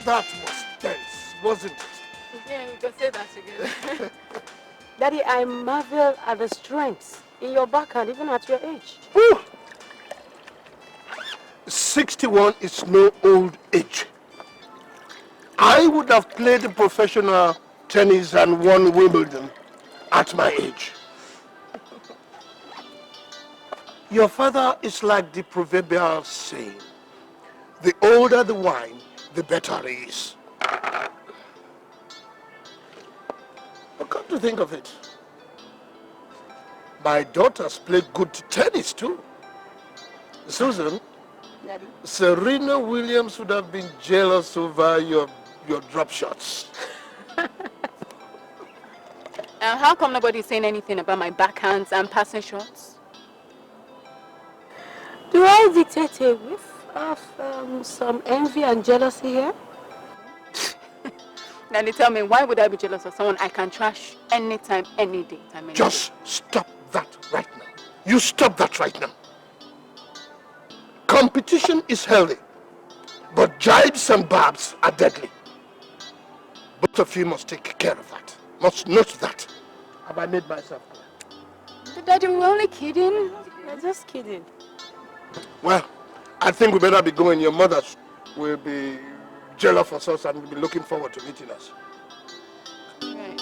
That was tense, wasn't it? Yeah, we can say that together. Daddy, I marvel at the strength in your backhand, even at your age. Ooh. 61 is no old age. I would have played professional tennis and won Wimbledon at my age. Your father is like the proverbial saying, the older the wine, the better it is. But come to think of it, my daughters play good tennis too. Susan, Daddy. Serena Williams would have been jealous over your drop shots. How come nobody's saying anything about my backhands and passing shots? Do I detect a whiff of some envy and jealousy here? Daddy, tell me, why would I be jealous of someone I can trash anytime, any day? Just stop that right now. You stop that right now. Competition is healthy, but jibes and barbs are deadly. Both of you must take care of that. Must note that. Have I made myself clear? But Daddy, we were only kidding. We're just kidding. Well, I think we better be going. Your mother will be jealous of us and will be looking forward to meeting us. Right.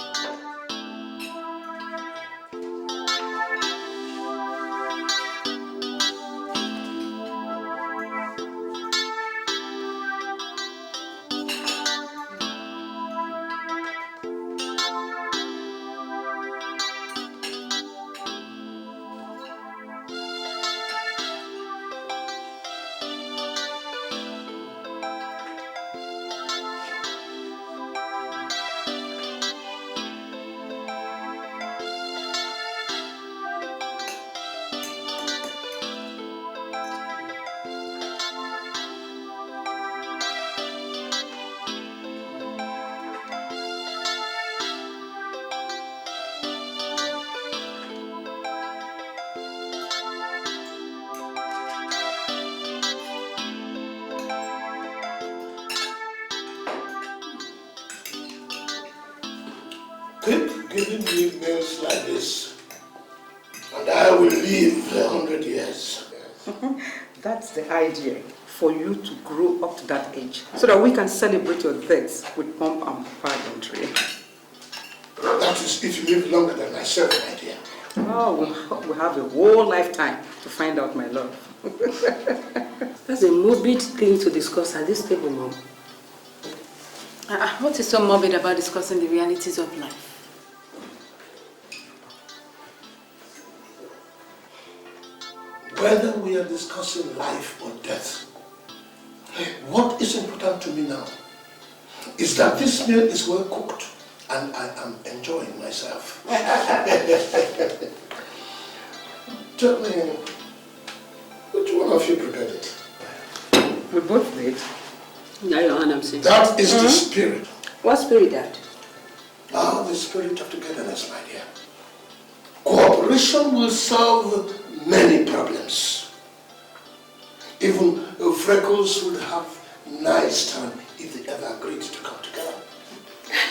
Keep giving me meals like this, and I will live 100 years. That's the idea, for you to grow up to that age, so that we can celebrate your deaths with pomp and pageantry. That is if you live longer than myself, my dear. Oh, we have a whole lifetime to find out, my love. That's a morbid thing to discuss at this table, Mom. What is so morbid about discussing the realities of life? Whether we are discussing life or death, what is important to me now is that this meal is well cooked and I am enjoying myself. Tell me, which one of you prepared it? We both did. Yeah, your hand, I'm saying. That is the spirit. What spirit, Dad? Ah, the spirit of togetherness, my dear. Cooperation will solve many problems. Even Freckles would have nice time if they ever agreed to come together.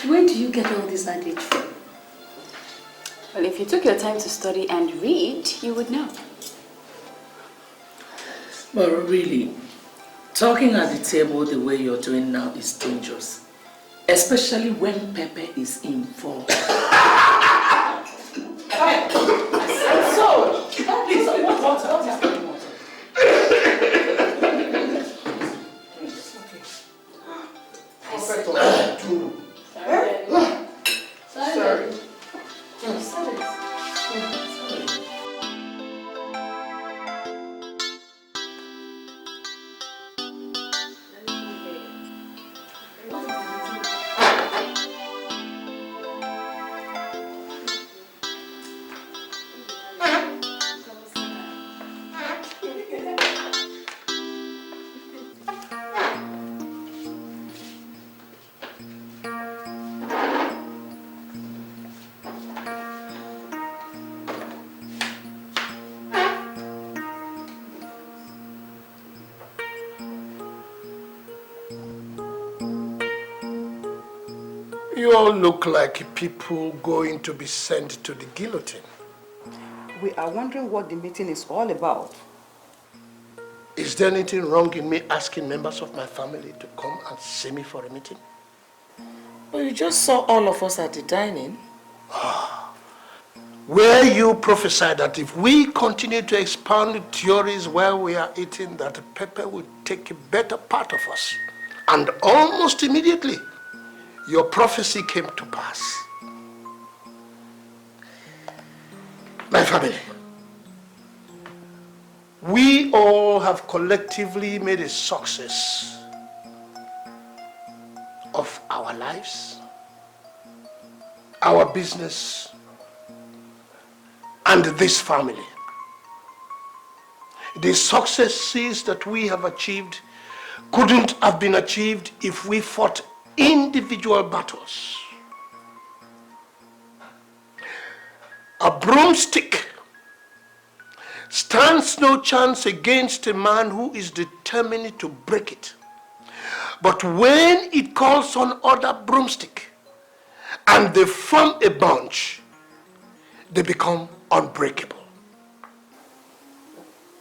Where do you get all this adage from? Well, if you took your time to study and read, you would know. But really, talking at the table the way you're doing now is dangerous. Especially when Pepe is involved. So, please, what is going on? Sorry. You all look like people going to be sent to the guillotine. We are wondering what the meeting is all about. Is there anything wrong in me asking members of my family to come and see me for a meeting? Well, you just saw all of us at the dining. Where you prophesied that if we continue to expound theories while we are eating, that pepper will take a better part of us. And almost immediately, your prophecy came to pass. My family, we all have collectively made a success of our lives, our business, and this family. The successes that we have achieved couldn't have been achieved if we fought individual battles. A broomstick stands no chance against a man who is determined to break it. But when it calls on other broomstick and they form a bunch, they become unbreakable.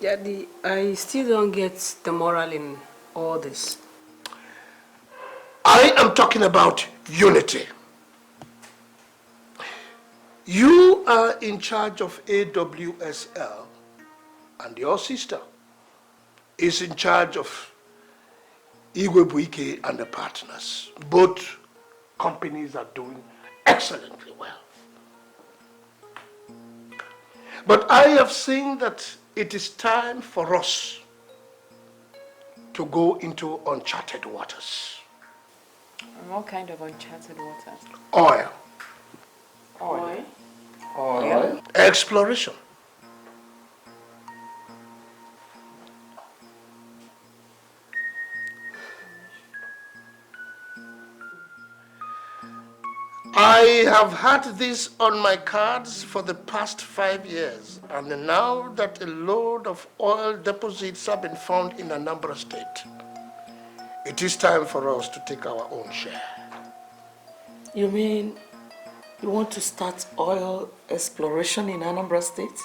Daddy, I still don't get the moral in all this. I am talking about unity. You are in charge of AWSL, and your sister is in charge of Igwebuike and the partners. Both companies are doing excellently well. But I have seen that it is time for us to go into uncharted waters. What kind of uncharted waters? Oil. Oil? Oil? Exploration. I have had this on my cards for the past 5 years, and now that a load of oil deposits have been found in Anambra State, it is time for us to take our own share. You mean you want to start oil exploration in Anambra State?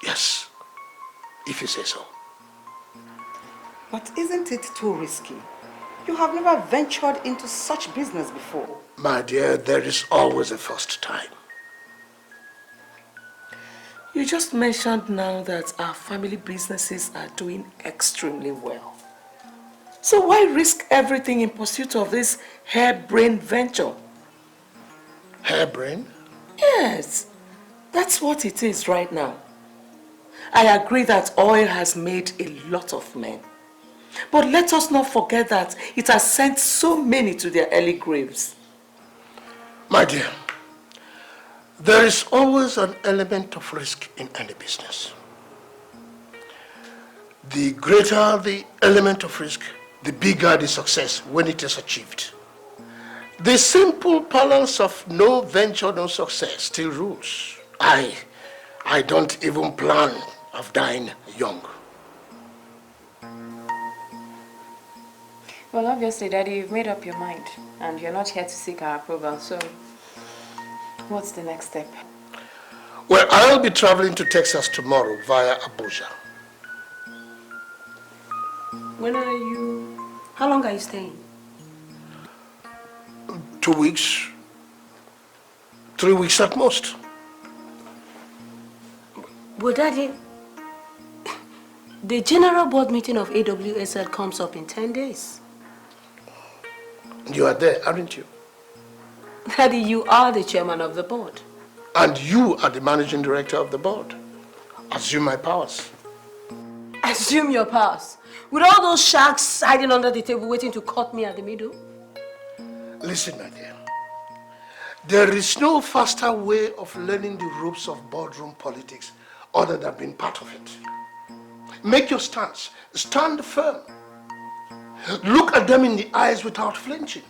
Yes, if you say so. But isn't it too risky? You have never ventured into such business before. My dear, there is always a first time. You just mentioned now that our family businesses are doing extremely well. So why risk everything in pursuit of this harebrained venture? Hairbrain? Yes, that's what it is right now. I agree that oil has made a lot of men. But let us not forget that it has sent so many to their early graves. My dear, there is always an element of risk in any business. The greater the element of risk, the bigger the success when it is achieved. The simple balance of no venture, no success still rules. I don't even plan of dying young. Well, obviously, Daddy, you've made up your mind, and you're not here to seek our approval, so what's the next step? Well, I'll be traveling to Texas tomorrow via Abuja. When are you... How long are you staying? 2 weeks, 3 weeks at most. But Daddy, the general board meeting of AWSL comes up in 10 days. You are there, aren't you? Daddy, you are the chairman of the board. And you are the managing director of the board. Assume my powers. Assume your powers. With all those sharks hiding under the table waiting to cut me at the middle. Listen, my dear. There is no faster way of learning the ropes of boardroom politics other than being part of it. Make your stance. Stand firm. Look at them in the eyes without flinching.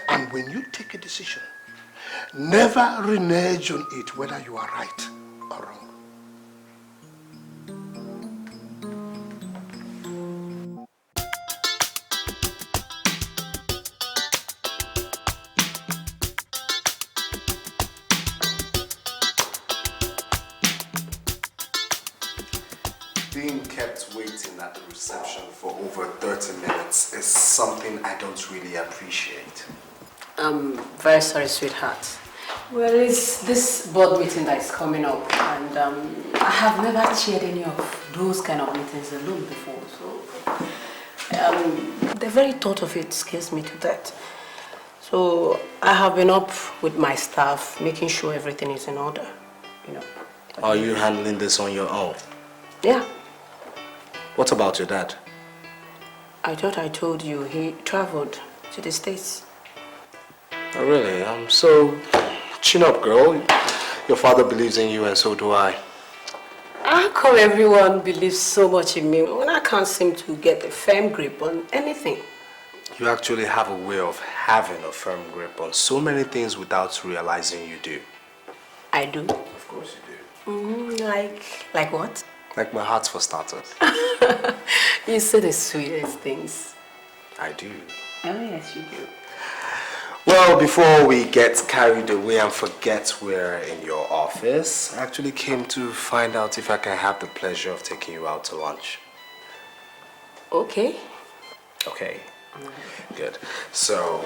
And when you take a decision, never renege on it whether you are right or wrong. waiting at the reception for over 30 minutes is something I don't really appreciate. I'm very sorry, sweetheart. Well, it's this board meeting that is coming up, and I have never chaired any of those kind of meetings alone before, so the very thought of it scares me to death. So I have been up with my staff, making sure everything is in order, you know. Are you handling this on your own? Yeah. What about your dad? I thought I told you he traveled to the States. Oh, really? So chin up, girl. Your father believes in you and so do I. How come everyone believes so much in me when I can't seem to get a firm grip on anything? You actually have a way of having a firm grip on so many things without realizing you do. I do. Of course you do. Like what? Like my heart for starters. You say the sweetest things. I do. Oh yes, you do. Well, before we get carried away and forget we're in your office, I actually came to find out if I can have the pleasure of taking you out to lunch. Okay. Okay. Good. So,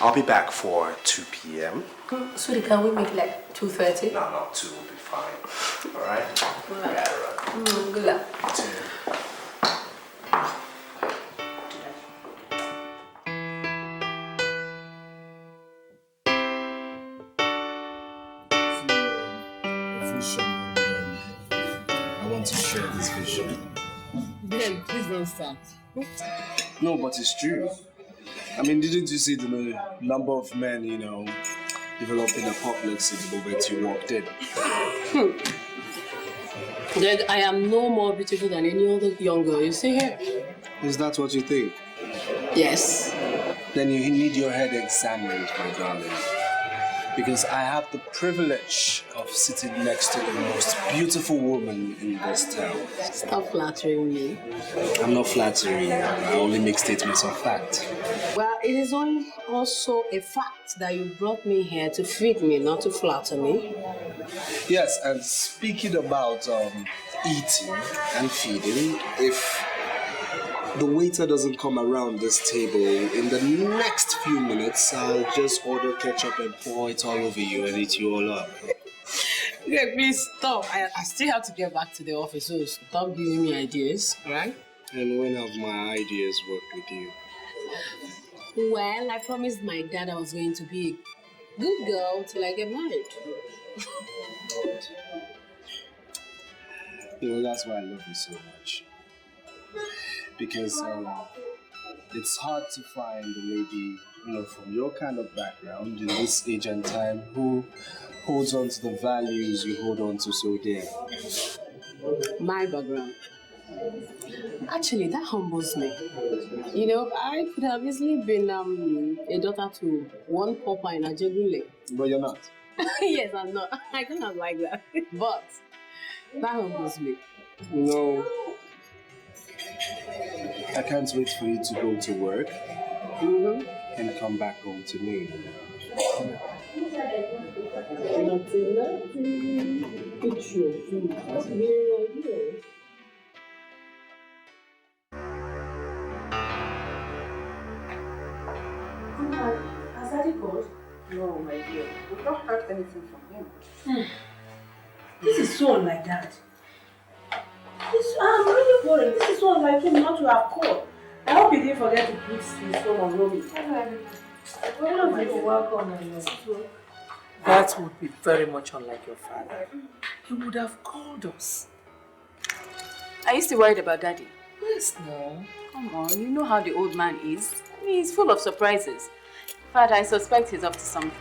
I'll be back for 2 p.m. Sweetie, can we make like 2:30? No, 2 will be fine. All right? Good luck. 2. I want to share this vision. Ben, please don't start. No, but it's true. I mean, didn't you see the number of men, developing apoplexy the moment you walked in? Then I am no more beautiful than any other young girl you see here. Is that what you think? Yes. Then you need your head examined, my darling. Because I have the privilege of sitting next to the most beautiful woman in this town. Stop flattering me. I'm not flattering you. I only make statements of fact. Well, it is also a fact that you brought me here to feed me, not to flatter me. Yes, and speaking about eating and feeding, if the waiter doesn't come around this table in the next few minutes, I'll just order ketchup and pour it all over you and eat you all up. Yeah, please stop. I still have to get back to the office, so stop giving me ideas, right? And when have my ideas worked with you? Well, I promised my dad I was going to be a good girl till I get married. That's why I love you so much. Because it's hard to find a lady, from your kind of background in this age and time who holds on to the values you hold on to so dear. My background. Actually, that humbles me. I could have easily been a daughter to one papa in Ajegule. But you're not. Yes, I'm not. I cannot like that. But that humbles me. I can't wait for you to go to work and come back home to me. Has Daddy called? No, my dear. We've not heard anything from him. This is so unlike Dad. I'm really worried. This is so unlike him not to have called. I hope he didn't forget to put his phone on Romy. Welcome, my love. That would be very much unlike your father. He would have called us. Are you still worried about Daddy? Yes, no. Come on, you know how the old man is. He's full of surprises. In fact, I suspect he's up to something.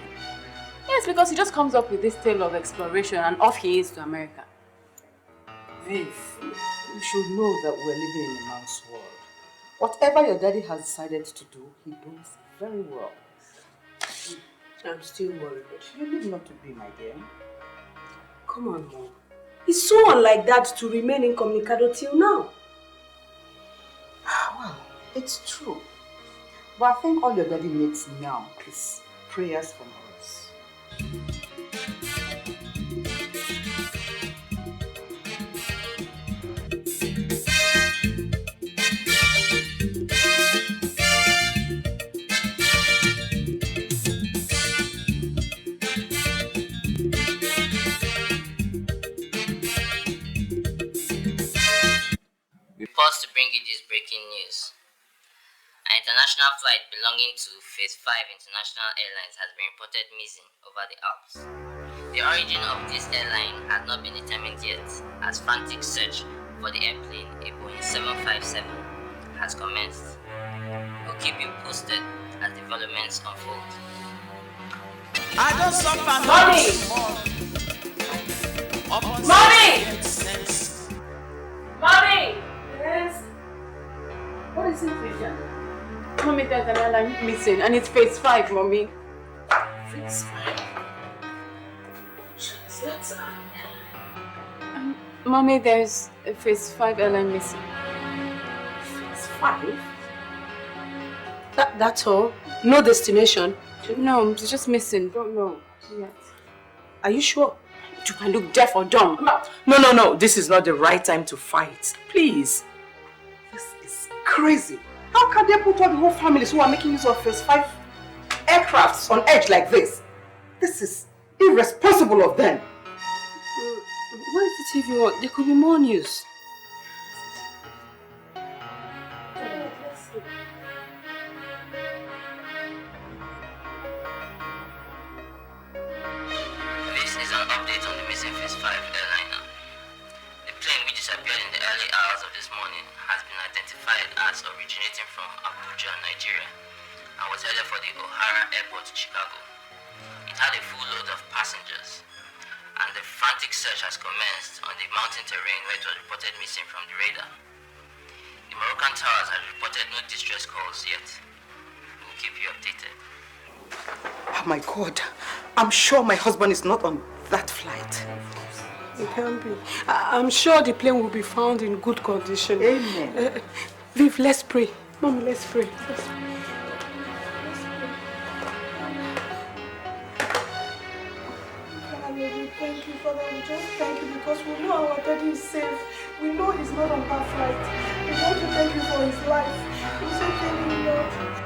Yes, because he just comes up with this tale of exploration and off he is to America. Viv, you should know that we're living in a man's world. Whatever your daddy has decided to do, he does very well. I'm still worried. You need not to be, my dear. Come on, Mom. It's so unlike Dad to remain incommunicado till now. Well, it's true. But I think all your daddy needs now is prayers from us. breaking news. An international flight belonging to Phase 5 International Airlines has been reported missing over the Alps. The origin of this airline has not been determined yet, as frantic search for the airplane, a Boeing 757, has commenced. We'll keep you posted as developments unfold. I don't suffer. Mommy! Mommy! Mommy! Yes? What is it, Vivian? Mommy, there's an airline missing and it's Phase 5, Mommy. Phase 5? That's... Mommy, there's a Phase 5 airline missing. Phase 5? That's all? No destination? No, it's just missing. Don't know yet. Are you sure? You can look deaf or dumb. No. This is not the right time to fight. Please. This is crazy. How can they put all the whole families who are making use of Phase 5 aircrafts on edge like this? This is irresponsible of them. What is the TV on? There could be more news. This is an update on the missing Phase 5 airliner. The plane, which disappeared in the early hours of this morning, has been identified as originating from Abuja, Nigeria, and was headed for the O'Hara Airport, Chicago. It had a full load of passengers, and the frantic search has commenced on the mountain terrain where it was reported missing from the radar. The Moroccan towers have reported no distress calls yet. We'll keep you updated. Oh my God. I'm sure my husband is not on that flight. It can't be. I'm sure the plane will be found in good condition. Amen. Viv, let's pray. Mommy, let's pray. Let's pray. Thank you, Father. We just thank you because we know our daddy is safe. We know he's not on that flight. We want to thank you for his life. We say thank you, Lord.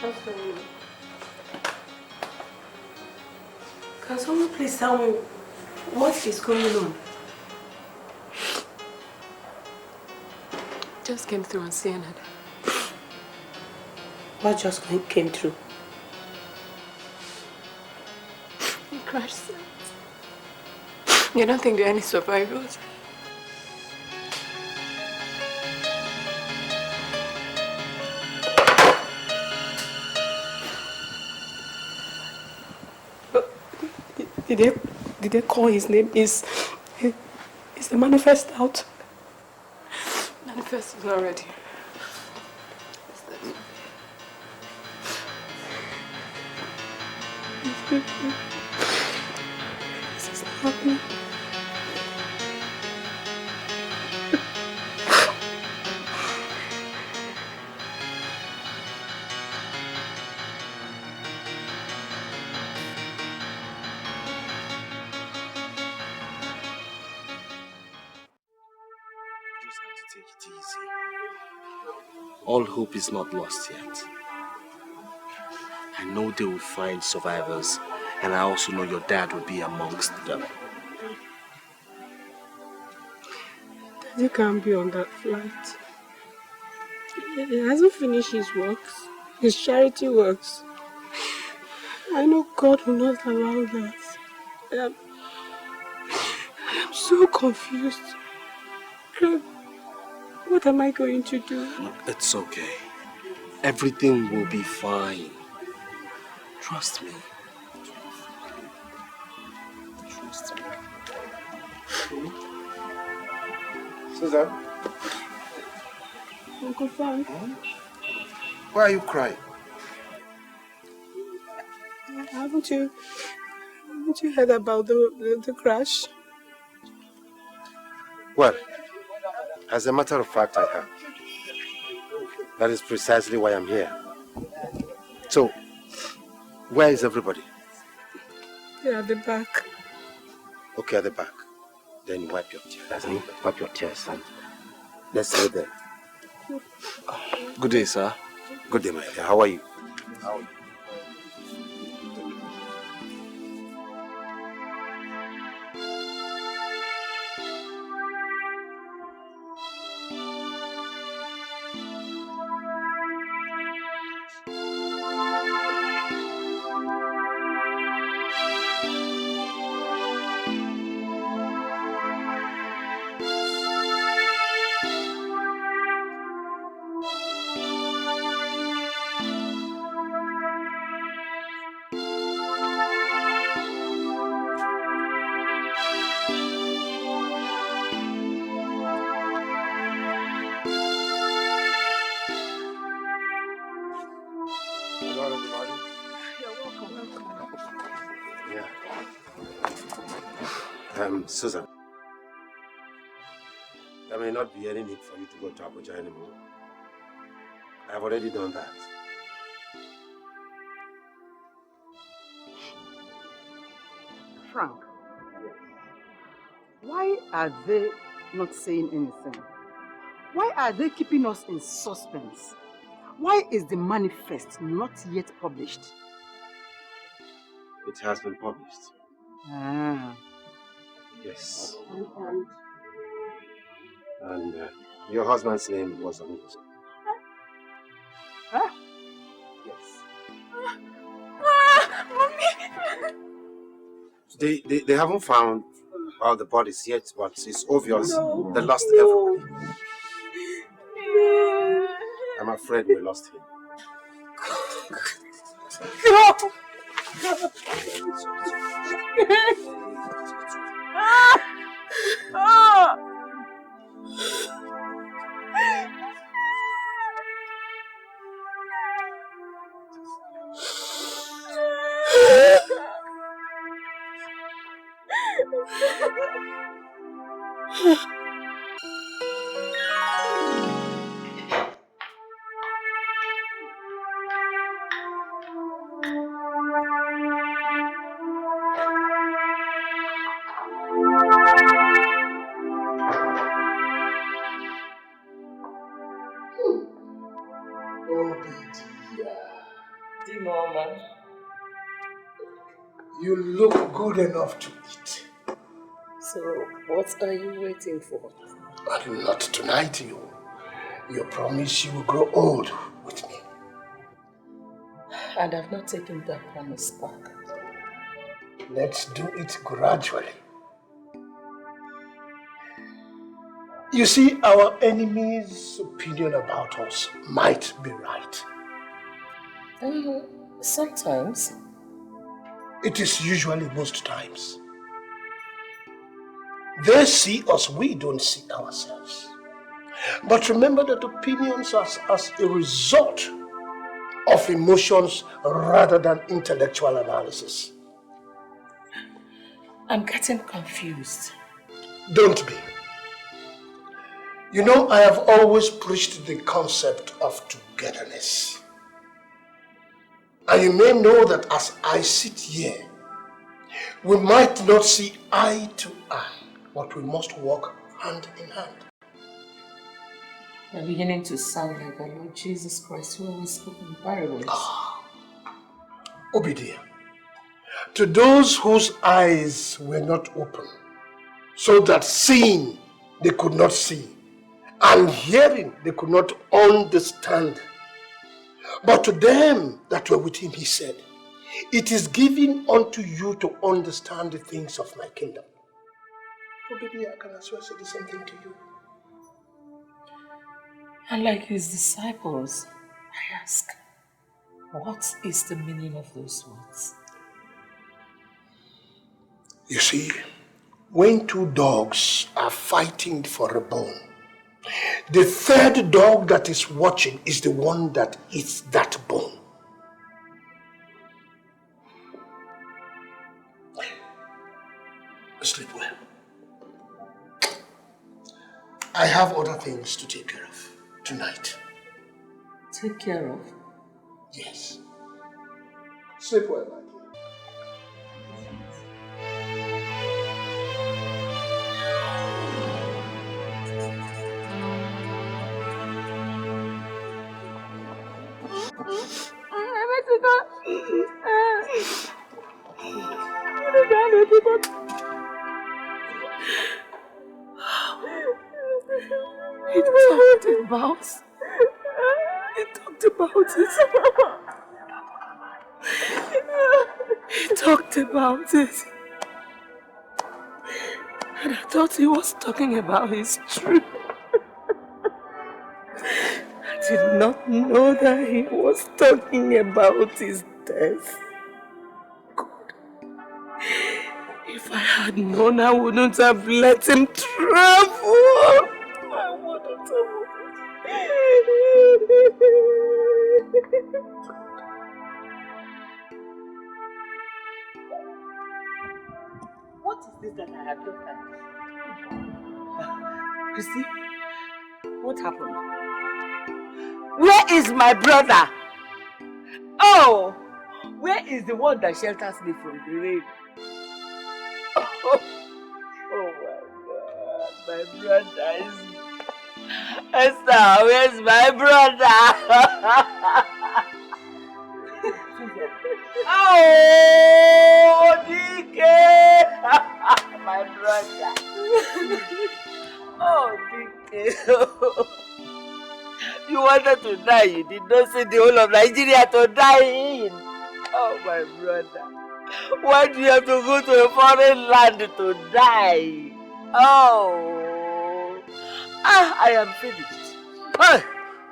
What's going on? Can someone please tell me what is going on? Just came through on CNN. What just came through? He crashed site. You don't think there are any survivors? Did they call his name? Is the manifest out? Manifest is not ready. This is not happening. Take it easy. All hope is not lost yet. I know they will find survivors, and I also know your dad will be amongst them. Daddy can't be on that flight. He hasn't finished his works, his charity works. I know God will not allow that. I am so confused. God, what am I going to do? It's okay. Everything will be fine. Trust me. Trust me. Susan? Uncle Frank? Why are you crying? Haven't you heard about the crash? Well, as a matter of fact, I have. That is precisely why I'm here. So, where is everybody? They're at the back. Okay, at the back. Then wipe your tears. Wipe your tears, son. Let's stay there. Good day, sir. Good day, my dear. How are you? Susan, there may not be any need for you to go to Abuja anymore. I've already done that. Frank, why are they not saying anything? Why are they keeping us in suspense? Why is the manifest not yet published? It has been published. Ah. Yes. And your husband's name was on it. Huh? Yes. They haven't found all the bodies yet, but it's obvious they lost everybody. I'm afraid we lost him. No! You look good enough to eat. So, what are you waiting for? And not tonight, you. You promise you will grow old with me. And I've not taken that promise back. Let's do it gradually. You see, our enemy's opinion about us might be right. Sometimes. It is usually most times. They see us, we don't see ourselves. But remember that opinions are as a result of emotions rather than intellectual analysis. I'm getting confused. Don't be. You know, I have always preached the concept of togetherness. And you may know that as I sit here, we might not see eye to eye, but we must walk hand in hand. You're beginning to sound like our Lord Jesus Christ, who always spoke in parables. Obedient. To those whose eyes were not open, so that seeing they could not see, and hearing they could not understand. But to them that were with him, he said, it is given unto you to understand the things of my kingdom. Obedient, I can as well say the same thing to you. And like his disciples, I ask, what is the meaning of those words? You see, when two dogs are fighting for a bone, the third dog that is watching is the one that eats that bone. Sleep well. I have other things to take care of tonight. Take care of? Yes. Sleep well, my dear. He talked about it. He talked about it. And I thought he was talking about his truth. I did not know that he was talking about his death. God. If I had known, I wouldn't have let him travel. I wouldn't have. What is this that I have just done? Chrissy, what happened? Where is my brother? Oh, where is the one that shelters me from the rain? Oh my God, my brother is... Esther, where's my brother? Oh, DK! My brother. Oh, DK. You wanted to die, you did not see the whole of Nigeria to die in. Oh, my brother. Why do you have to go to a foreign land to die? Oh. I am finished.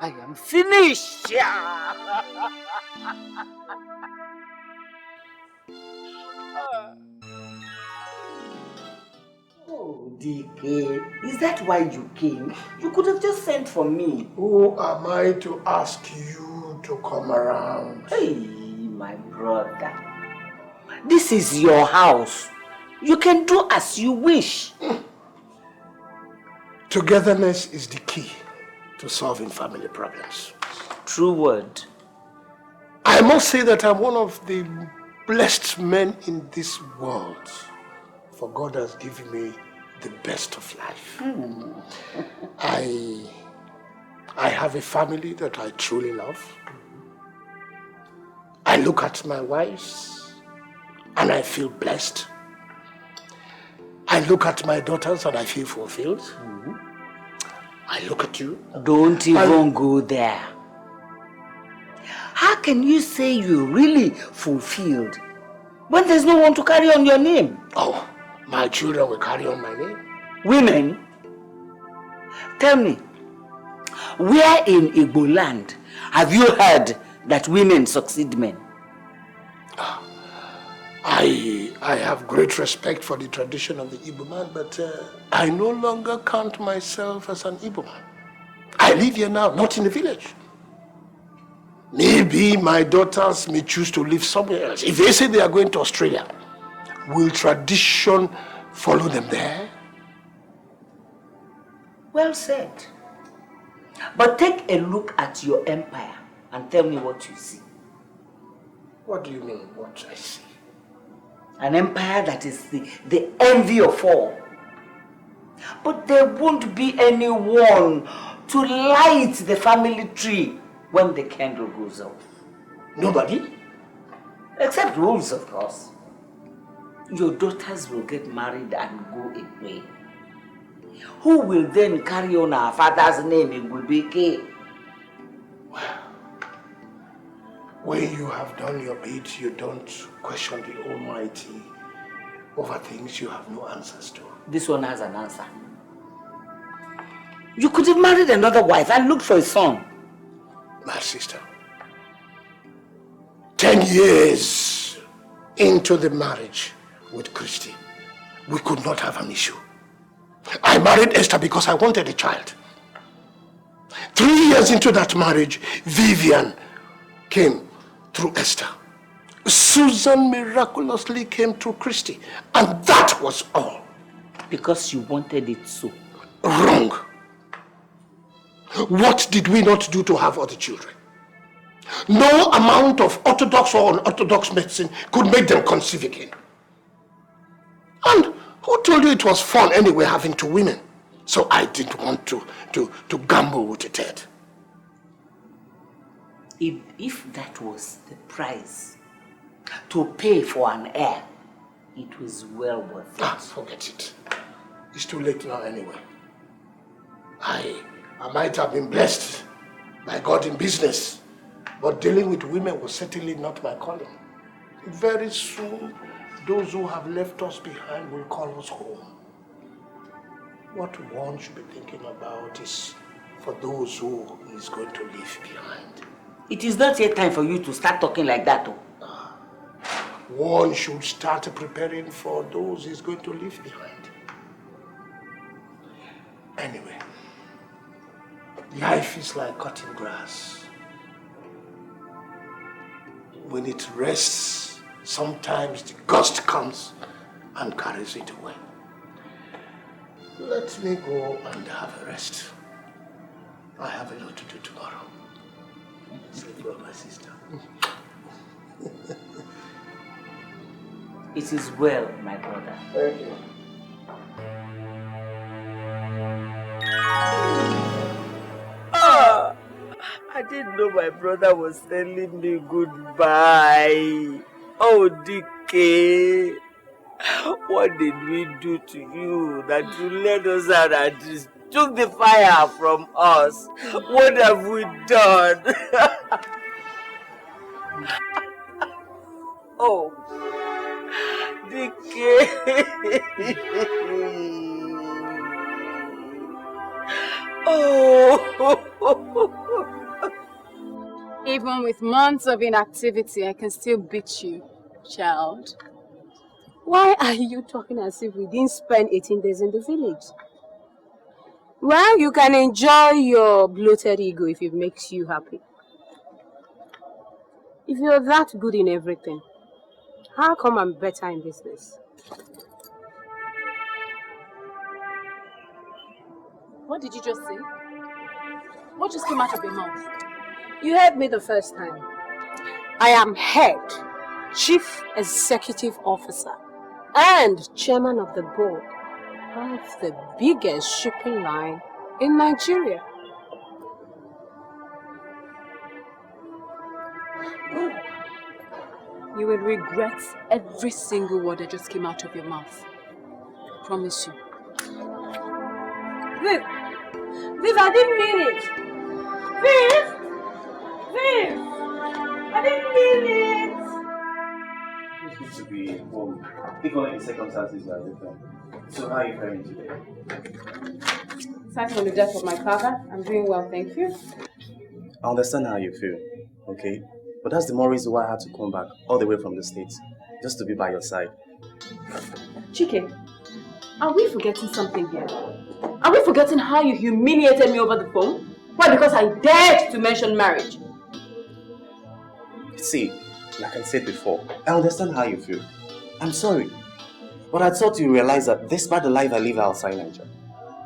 I am finished. Oh, DK, is that why you came? You could have just sent for me. Who am I to ask you to come around? Hey, my brother. This is your house. You can do as you wish. Togetherness is the key to solving family problems. True word. I must say that I'm one of the blessed men in this world. For God has given me the best of life. I have a family that I truly love. I look at my wives and I feel blessed. I look at my daughters and I feel fulfilled. I look at you. Don't even go there. How can you say you're really fulfilled when there's no one to carry on your name? Oh, my children will carry on my name. Women? Tell me, where in Igbo land have you heard that women succeed men? I have great respect for the tradition of the Igbo man, but I no longer count myself as an Igbo man. I live here now, not in the village. Maybe my daughters may choose to live somewhere else. If they say they are going to Australia, will tradition follow them there? Well said. But take a look at your empire and tell me what you see. What do you mean, what I see? An empire that is the envy of all. But there won't be anyone to light the family tree when the candle goes off. Nobody? Except wolves, of course. Your daughters will get married and go away. Who will then carry on our father's name in Igwebuike? Well, when you have done your bit, you don't question the Almighty over things you have no answers to. This one has an answer. You could have married another wife and looked for a son. My sister, 10 years into the marriage with Christy, we could not have an issue. I married Esther because I wanted a child. 3 years into that marriage, Vivian came through Esther. Susan miraculously came through Christy. And that was all. Because you wanted it so. Wrong. What did we not do to have other children? No amount of orthodox or unorthodox medicine could make them conceive again. And who told you it was fun anyway having 2 women? So I didn't want to gamble with it. If that was the price to pay for an heir, it was well worth it. Forget it. It's too late now anyway. I might have been blessed by God in business, but dealing with women was certainly not my calling. Very soon, those who have left us behind will call us home. What one should be thinking about is for those who he is going to leave behind. It is not yet time for you to start talking like that. One should start preparing for those he's going to leave behind. Anyway, life is like cutting grass. When it rests, sometimes the gust comes and carries it away. Let me go and have a rest. I have a lot to do tomorrow. Sleep well, my sister. It is well, my brother. Thank you. I didn't know my brother was telling me goodbye. Oh, DK. What did we do to you that you let us out and just took the fire from us? What have we done? Oh, DK. Oh. Even with months of inactivity, I can still beat you, child. Why are you talking as if we didn't spend 18 days in the village? Well, you can enjoy your bloated ego if it makes you happy. If you're that good in everything, how come I'm better in business? What did you just say? What just came out of your mouth? You heard me the first time. I am head, chief executive officer, and chairman of the board of the biggest shipping line in Nigeria. You will regret every single word that just came out of your mouth. I promise you. Viv! Viv, I didn't mean it! Viv! Viv! I didn't mean it! It's good to be home. Even in circumstances are different. So how are you faring today? Aside from the death of my father, I'm doing well, thank you. I understand how you feel, okay? But that's the more reason why I had to come back all the way from the States, just to be by your side. Chike, are we forgetting something here? Are we forgetting how you humiliated me over the phone? Why? Because I dared to mention marriage. See, like I said before, I understand how you feel. I'm sorry. But I thought you realized that despite the life I live outside Nigeria,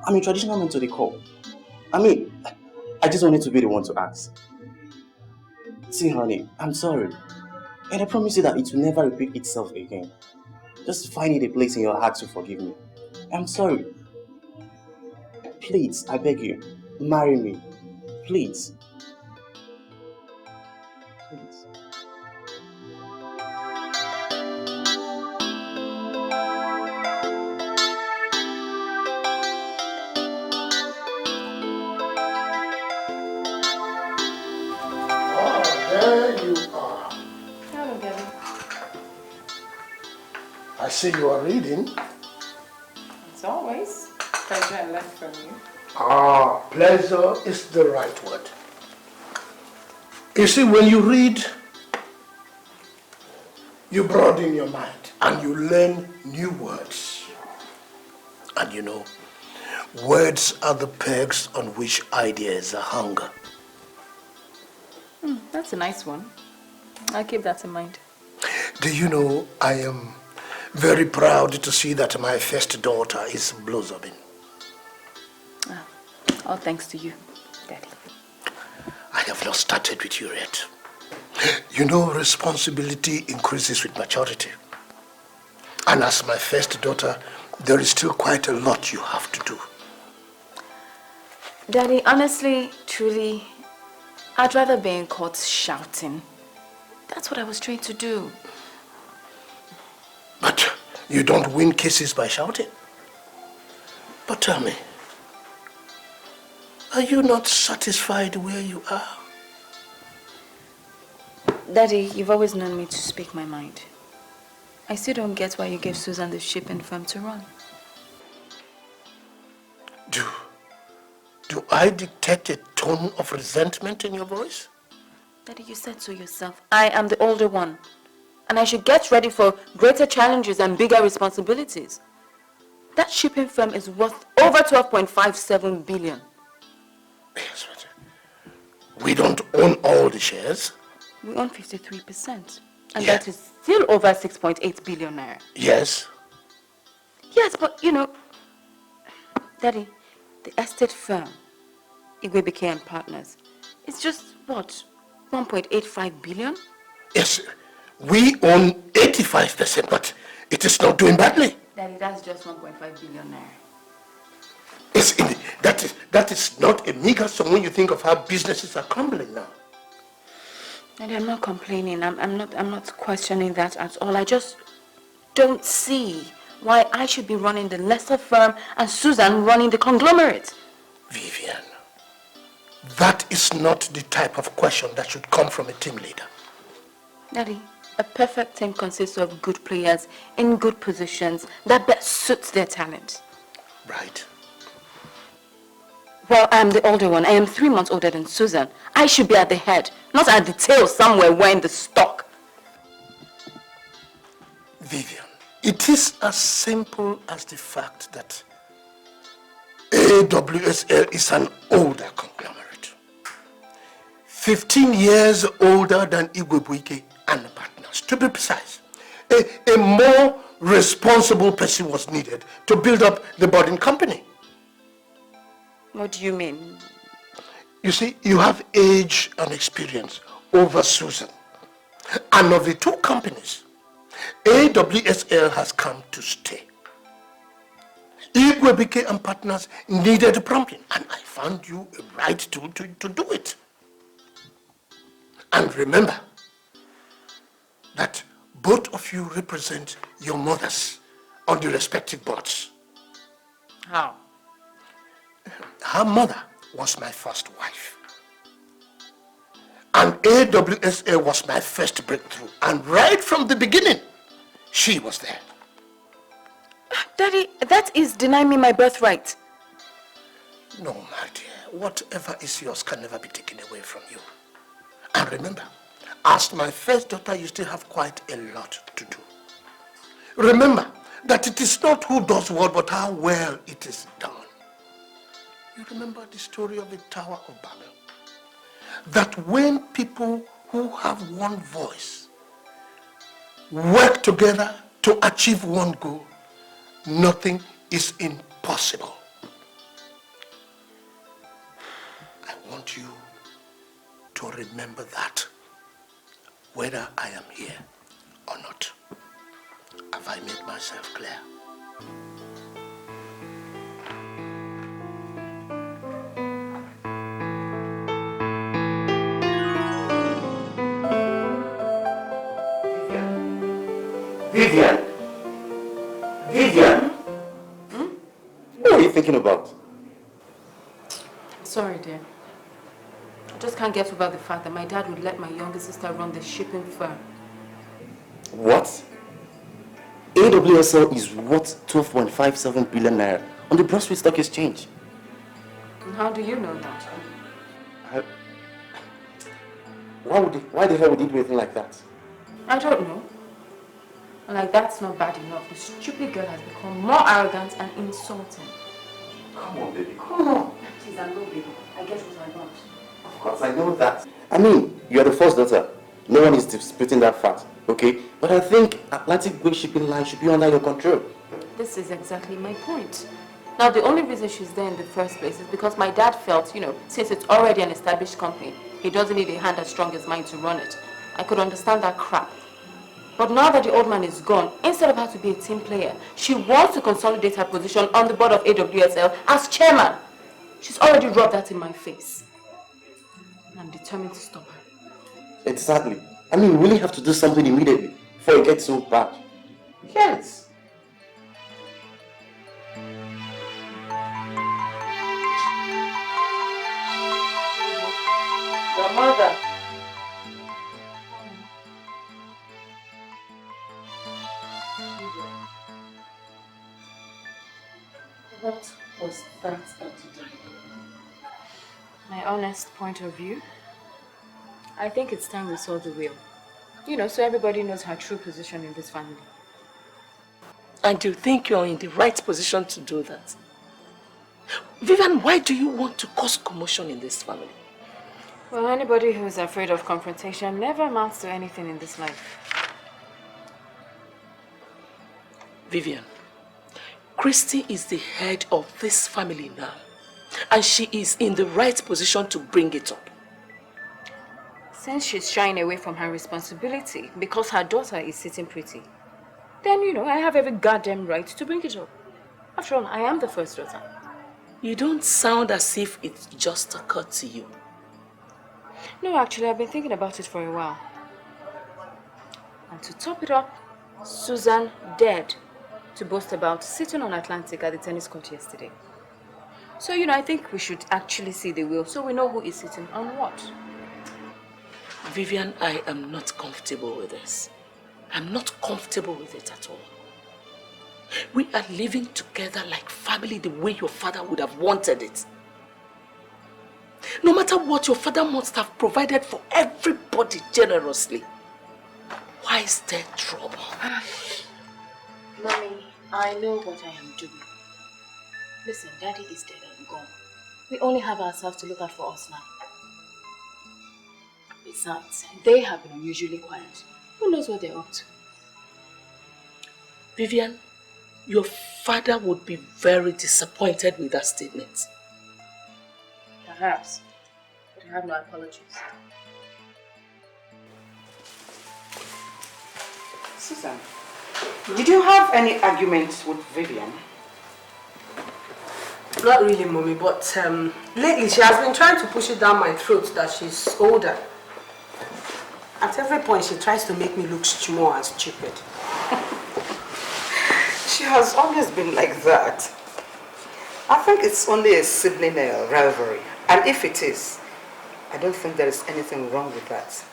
I'm a traditional man to the core. I mean, I just wanted to be the one to ask. See, honey, I'm sorry. And I promise you that it will never repeat itself again. Just find it a place in your heart to forgive me. I'm sorry. Please, I beg you, marry me. Please. Please. There you are. Hello, Gabby. I see you are reading. As always, pleasure I learned from you. Pleasure is the right word. You see, when you read, you broaden your mind and you learn new words. And you know, words are the pegs on which ideas are hung. That's a nice one. I'll keep that in mind. Do you know, I am very proud to see that my first daughter is blossoming. All thanks to you, Daddy. I have not started with you yet. You know, responsibility increases with maturity. And as my first daughter, there is still quite a lot you have to do. Daddy, honestly, truly, I'd rather be in court shouting. That's what I was trained to do. But you don't win cases by shouting. But tell me, are you not satisfied where you are? Daddy, you've always known me to speak my mind. I still don't get why you gave Susan the shipping firm to run. Do I detect a tone of resentment in your voice? Daddy, you said so yourself. I am the older one. And I should get ready for greater challenges and bigger responsibilities. That shipping firm is worth over 12.57 billion. Yes, but we don't own all the shares. We own 53%. And Yeah. that is still over 6.8 billion naira. Yes. Yes, but you know, Daddy, the estate firm, Igwebuike and Partners, it's just, what, 1.85 billion? Yes, we own 85%, but it is not doing badly. Daddy, that's just 1.5 billion naira. Yes, indeed. That is not a meager sum when you think of how businesses are crumbling now. Daddy, I'm not complaining. I'm not questioning that at all. I just don't see why I should be running the lesser firm and Susan running the conglomerate. Vivian, that is not the type of question that should come from a team leader. Daddy, a perfect team consists of good players in good positions that best suits their talent. Right. Well, I'm the older one. I am 3 months older than Susan. I should be at the head, not at the tail somewhere wearing the stock. Vivian, it is as simple as the fact that AWSL is an older conglomerate. 15 years older than Igwebuike and Partners, to be precise. A more responsible person was needed to build up the budding company. What do you mean? You see, you have age and experience over Susan. And of the two companies, AWSL has come to stay. Igwebuike and Partners needed prompting, and I found you a right tool to do it. And remember that both of you represent your mothers on the respective boards. How? Her mother was my first wife. And AWSL was my first breakthrough. And right from the beginning, she was there. Daddy, that is denying me my birthright. No, my dear. Whatever is yours can never be taken away from you. And remember, as my first daughter, you still have quite a lot to do. Remember that it is not who does what, but how well it is done. You remember the story of the Tower of Babel? That when people who have one voice work together to achieve one goal, nothing is impossible. I want you to remember that, whether I am here or not. Have I made myself clear? Vivian! Vivian! What are you thinking about? Sorry, dear. I just can't get over the fact that my dad would let my younger sister run the shipping firm. What? AWSL is worth 12.57 billion naira on the Brussels Stock Exchange. And how do you know that? Why the hell would he do anything like that? I don't know. And like, that's not bad enough. The stupid girl has become more arrogant and insulting. Come on, baby, come on. Please, I know, baby. I get what I want. Of course, I know that. I mean, you're the first daughter. No one is disputing that fact, okay? But I think Atlantic Way Shipping Line should be under your control. This is exactly my point. Now, the only reason she's there in the first place is because my dad felt, since it's already an established company, he doesn't need a hand as strong as mine to run it. I could understand that crap. But now that the old man is gone, instead of her to be a team player, she wants to consolidate her position on the board of AWSL as chairman. She's already rubbed that in my face. I'm determined to stop her. Exactly. I mean, we really have to do something immediately before it gets so bad. Yes. Your mother. What was that at the time? My honest point of view, I think it's time we saw the will. You know, so everybody knows her true position in this family. And you think you're in the right position to do that? Vivian, why do you want to cause commotion in this family? Well, anybody who is afraid of confrontation never amounts to anything in this life. Vivian, Christy is the head of this family now. And she is in the right position to bring it up. Since she's shying away from her responsibility because her daughter is sitting pretty, then, you know, I have every goddamn right to bring it up. After all, I am the first daughter. You don't sound as if it just occurred to you. No, actually, I've been thinking about it for a while. And to top it up, Susan dared to boast about sitting on Atlantic at the tennis court yesterday. So, you know, I think we should actually see the will so we know who is sitting on what. Vivian, I am not comfortable with this. I'm not comfortable with it at all. We are living together like family the way your father would have wanted it. No matter what, your father must have provided for everybody generously. Why is there trouble? Mommy, I know what I am doing. Listen, Daddy is dead and gone. We only have ourselves to look out for us now. Besides, they have been unusually quiet. Who knows what they're up to? Vivian, your father would be very disappointed with that statement. Perhaps, but I have no apologies. Susan, did you have any arguments with Vivian? Not really, Mommy, but lately she has been trying to push it down my throat that she's older. At every point she tries to make me look small and stupid. She has always been like that. I think it's only a sibling rivalry. And if it is, I don't think there is anything wrong with that.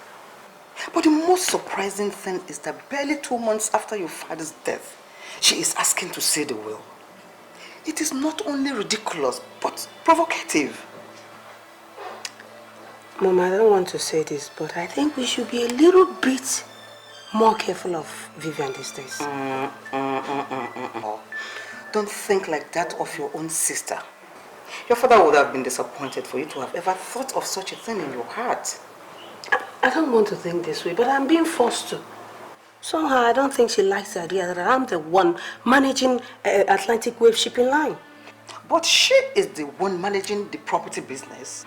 But the most surprising thing is that barely 2 months after your father's death, she is asking to see the will. It is not only ridiculous, but provocative. Mom, I don't want to say this, but I think we should be a little bit more careful of Vivian these days. Don't think like that of your own sister. Your father would have been disappointed for you to have ever thought of such a thing in your heart. I don't want to think this way, but I'm being forced to. Somehow, I don't think she likes the idea that I'm the one managing Atlantic Wave shipping line. But she is the one managing the property business.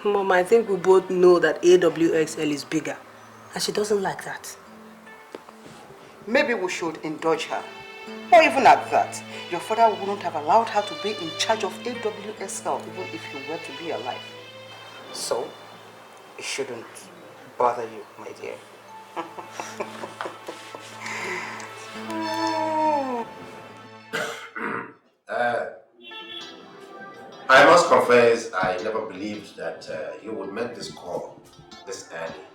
Mom, I think we both know that AWXL is bigger, and she doesn't like that. Maybe we should indulge her. Or even at that, your father wouldn't have allowed her to be in charge of AWSL even if you were to be alive. So, it shouldn't bother you, my dear. I must confess, I never believed that you would make this call this early,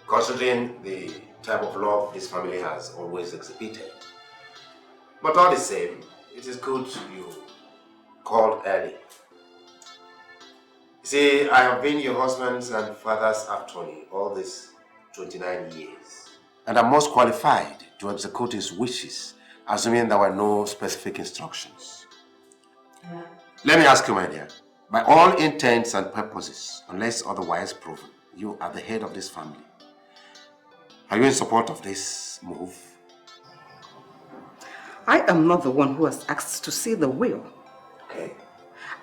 considering the type of love this family has always exhibited. But all the same, it is good you called early. See, I have been your husband's and father's attorney all these 29 years. And I'm most qualified to execute his wishes, assuming there were no specific instructions. Let me ask you, my dear, by all intents and purposes, unless otherwise proven, you are the head of this family. Are you in support of this move? I am not the one who has asked to see the will. Okay.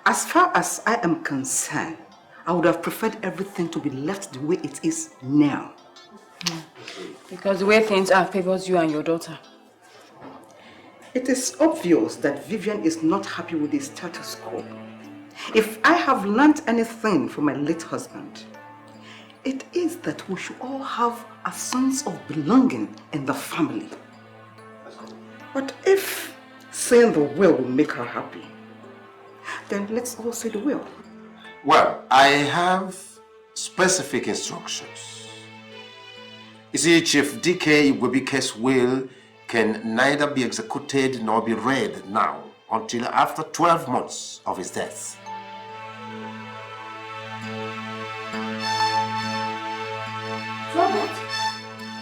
As far as I am concerned, I would have preferred everything to be left the way it is now. Because the way things are favors you and your daughter. It is obvious that Vivian is not happy with the status quo. If I have learned anything from my late husband, It is that we should all have a sense of belonging in the family. But if saying the will make her happy, then let's all say the will. Well, I have specific instructions. You see, Chief Igwebuike's will can neither be executed nor be read now until after 12 months of his death. Robert?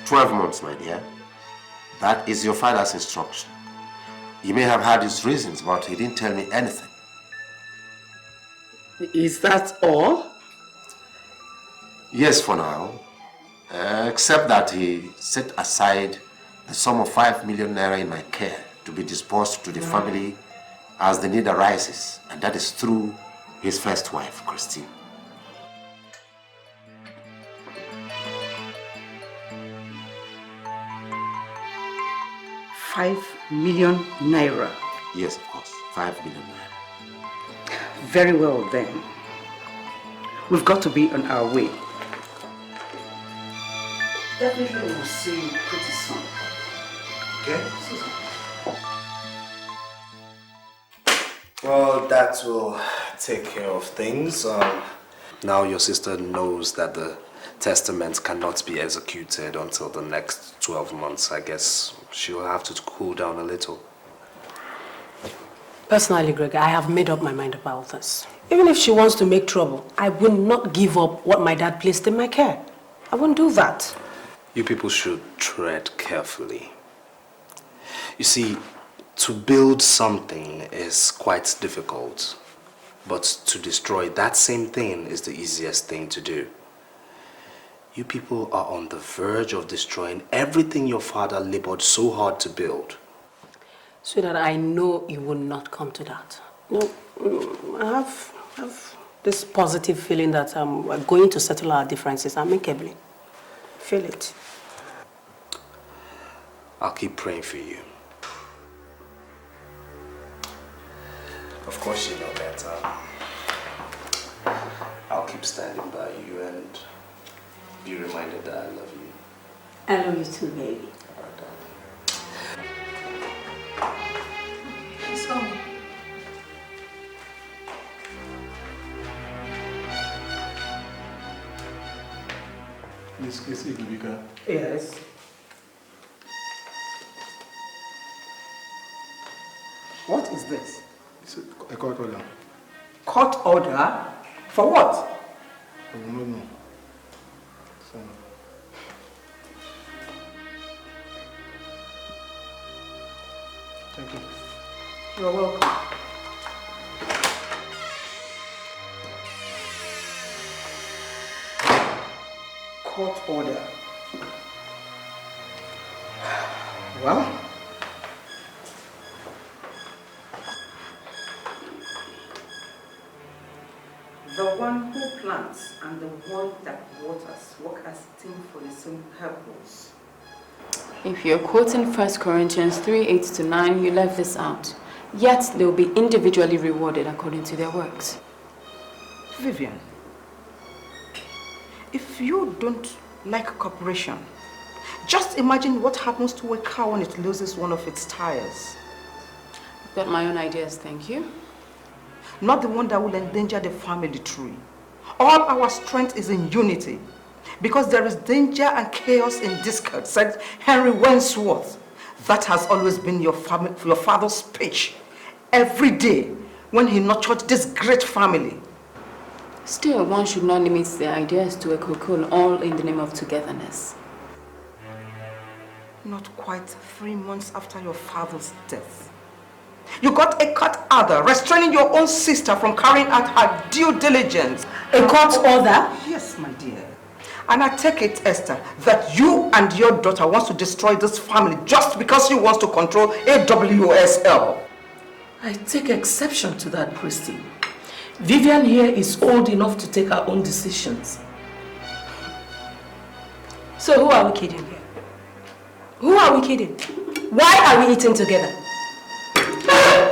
12 months, my dear. That is your father's instruction. He may have had his reasons, but he didn't tell me anything. Is that all? Yes, for now. Except that he set aside the sum of 5 million naira in my care to be disbursed to the family as the need arises, and that is through his first wife, Christine. ₦5 million. Yes, of course, 5 million naira. Very well then. We've got to be on our way. Definitely we'll see you pretty soon. Okay? Well, that will take care of things. Now your sister knows that the testament cannot be executed until the next 12 months. I guess she'll have to cool down a little. Personally, Greg, I have made up my mind about this. Even if she wants to make trouble, I will not give up what my dad placed in my care. I won't do that. You people should tread carefully. You see, to build something is quite difficult, but to destroy that same thing is the easiest thing to do. You people are on the verge of destroying everything your father labored so hard to build. So that I know it will not come to that. No, I have this positive feeling that we're going to settle our differences amicably. Feel it. I'll keep praying for you. Of course you know that. I'll keep standing by you and be reminded that I love you. I love you too, baby. She's coming. Miss Igwebuike. Yes. What is this? It's a court order. Court order? For what? No. So, thank you. You're welcome. Court order. Well, the one who plants and the one that waters work as a team for the same purpose. If you're quoting 1 Corinthians 3:8-9, you left this out. Yet they will be individually rewarded according to their works. Vivian, if you don't like cooperation, just imagine what happens to a car when it loses one of its tires. I've got my own ideas, thank you. Not the one that will endanger the family tree. All our strength is in unity. Because there is danger and chaos in discord, said Henry Wentworth. That has always been your father's speech. Every day when he nurtured this great family. Still, one should not limit their ideas to a cocoon, all in the name of togetherness. Not quite 3 months after your father's death. You got a court order restraining your own sister from carrying out her due diligence. A court order? Yes, my dear. And I take it, Esther, that you and your daughter wants to destroy this family just because she wants to control AWSL. I take exception to that, Christy. Vivian here is old enough to take her own decisions. So who are we kidding here? Who are we kidding? Why are we eating together?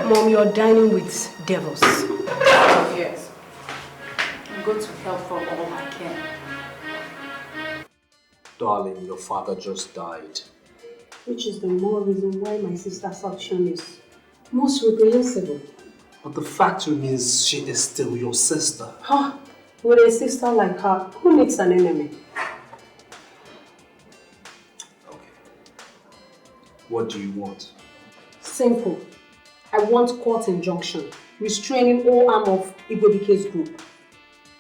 Mom, you're dining with devils. Yes. I'm going to help for all I can. Darling, your father just died. Which is the more reason why my sister's action is most reprehensible. But the fact remains she is still your sister. Huh? With a sister like her, who needs an enemy? What do you want? Simple. I want court injunction, restraining all arm of Igwebuike's group,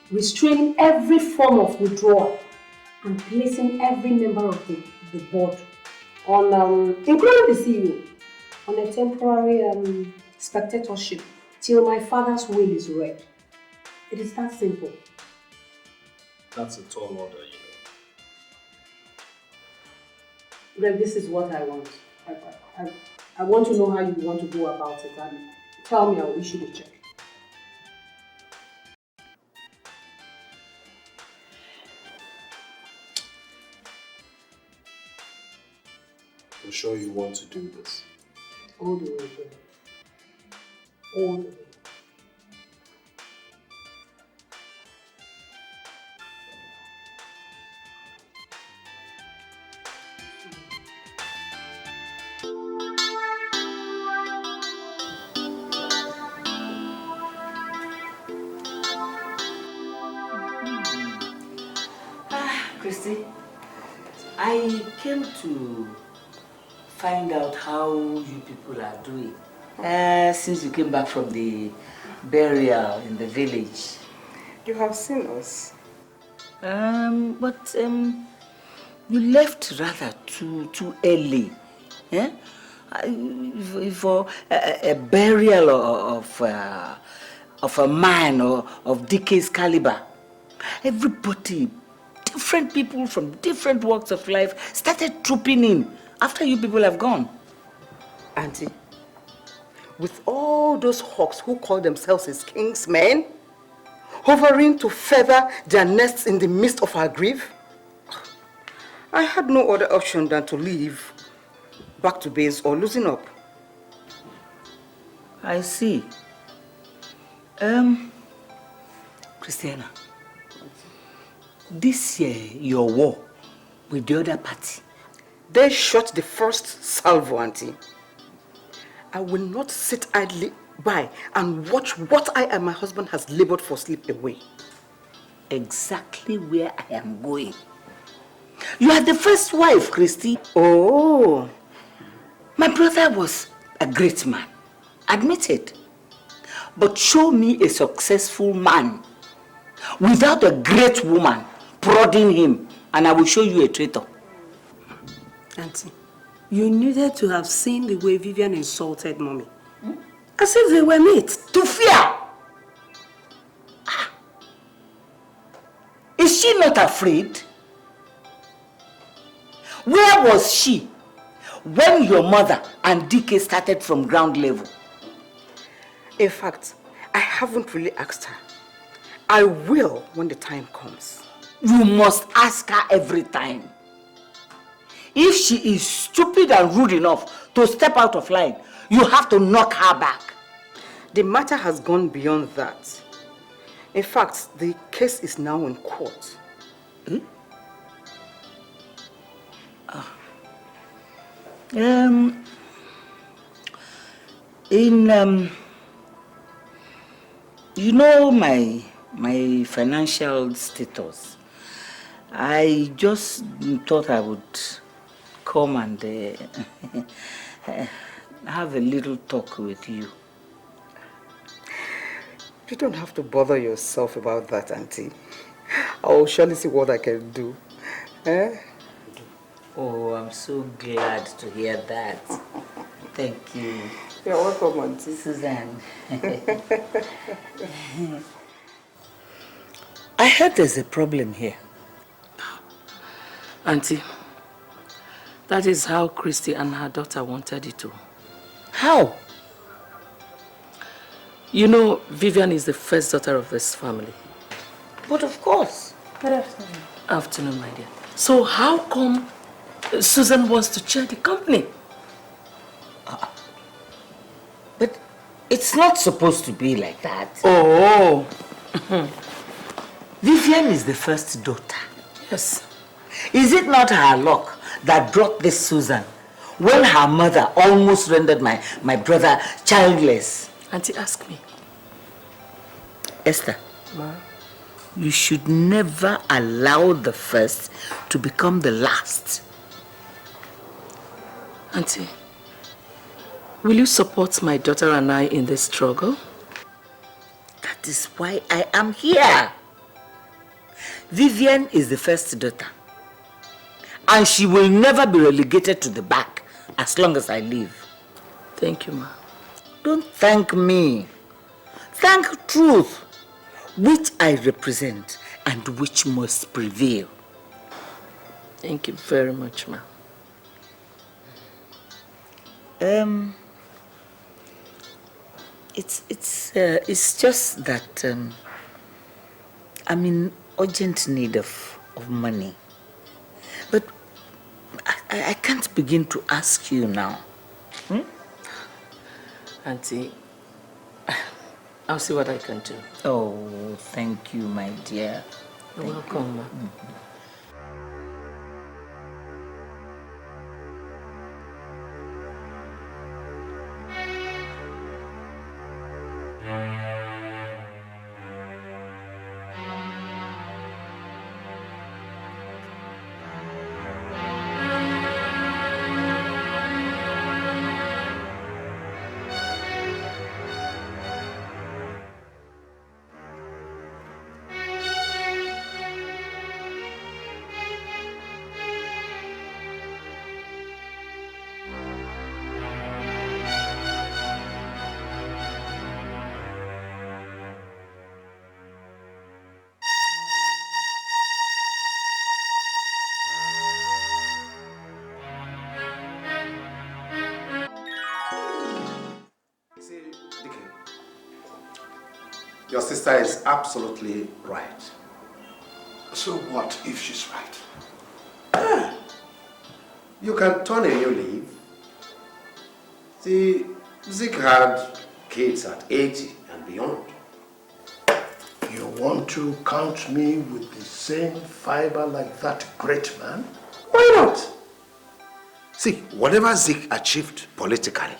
restraining every form of withdrawal, and placing every member of the board on, including the CEO, on a temporary spectatorship till my father's will is read. It is that simple. That's a tall order, Greg, this is what I want. I want to know how you want to go about it, and tell me, I will issue the check. I'm sure you want to do this. All the way, Greg. All the way. Christy, I came to find out how you people are doing since you came back from the burial in the village. You have seen us. But you left rather too early. Eh? For a burial of a man of DK's caliber. Everybody, different people from different walks of life started trooping in after you people have gone. Auntie, with all those hawks who call themselves his king's men, hovering to feather their nests in the midst of our grief, I had no other option than to leave back to base or losing up. I see. Christiana, this year, your war with the other party. They shot the first salvo, Auntie. I will not sit idly by and watch what I and my husband has labored for slip away. Exactly where I am going. You are the first wife, Christy. Oh. My brother was a great man, admitted. But show me a successful man without a great woman prodding him, and I will show you a traitor. Auntie, you needed to have seen the way Vivian insulted Mommy. As if they were mates. To fear! Is she not afraid? Where was she when your mother and DK started from ground level? In fact, I haven't really asked her. I will when the time comes. You must ask her every time. If she is stupid and rude enough to step out of line, you have to knock her back. The matter has gone beyond that. In fact, the case is now in court. You know my financial status. I just thought I would come and have a little talk with you. You don't have to bother yourself about that, Auntie. I will surely see what I can do. Eh? Oh, I'm so glad to hear that. Thank you. You're welcome, Auntie. Suzanne. I heard there's a problem here. Auntie, that is how Christy and her daughter wanted it to. How? You know, Vivian is the first daughter of this family. But of course. Good afternoon. Afternoon, my dear. So how come Susan wants to chair the company? But it's not supposed to be like that. Oh. Vivian is the first daughter. Yes. Is it not her luck that brought this Susan when her mother almost rendered my brother childless? Auntie, ask me. Esther, Ma? You should never allow the first to become the last. Auntie, will you support my daughter and I in this struggle? That is why I am here. Vivian is the first daughter. And she will never be relegated to the back as long as I live. Thank you, Ma. Don't thank me. Thank truth, which I represent and which must prevail. Thank you very much, Ma. It's just that I'm in urgent need of money. But I can't begin to ask you now. Auntie, I'll see what I can do. Oh, thank you, my dear. You're welcome, Ma. Your sister is absolutely right. So what if she's right? You can turn a new leaf. See, Zik had kids at 80 and beyond. You want to count me with the same fiber like that great man? Why not? See, whatever Zik achieved politically,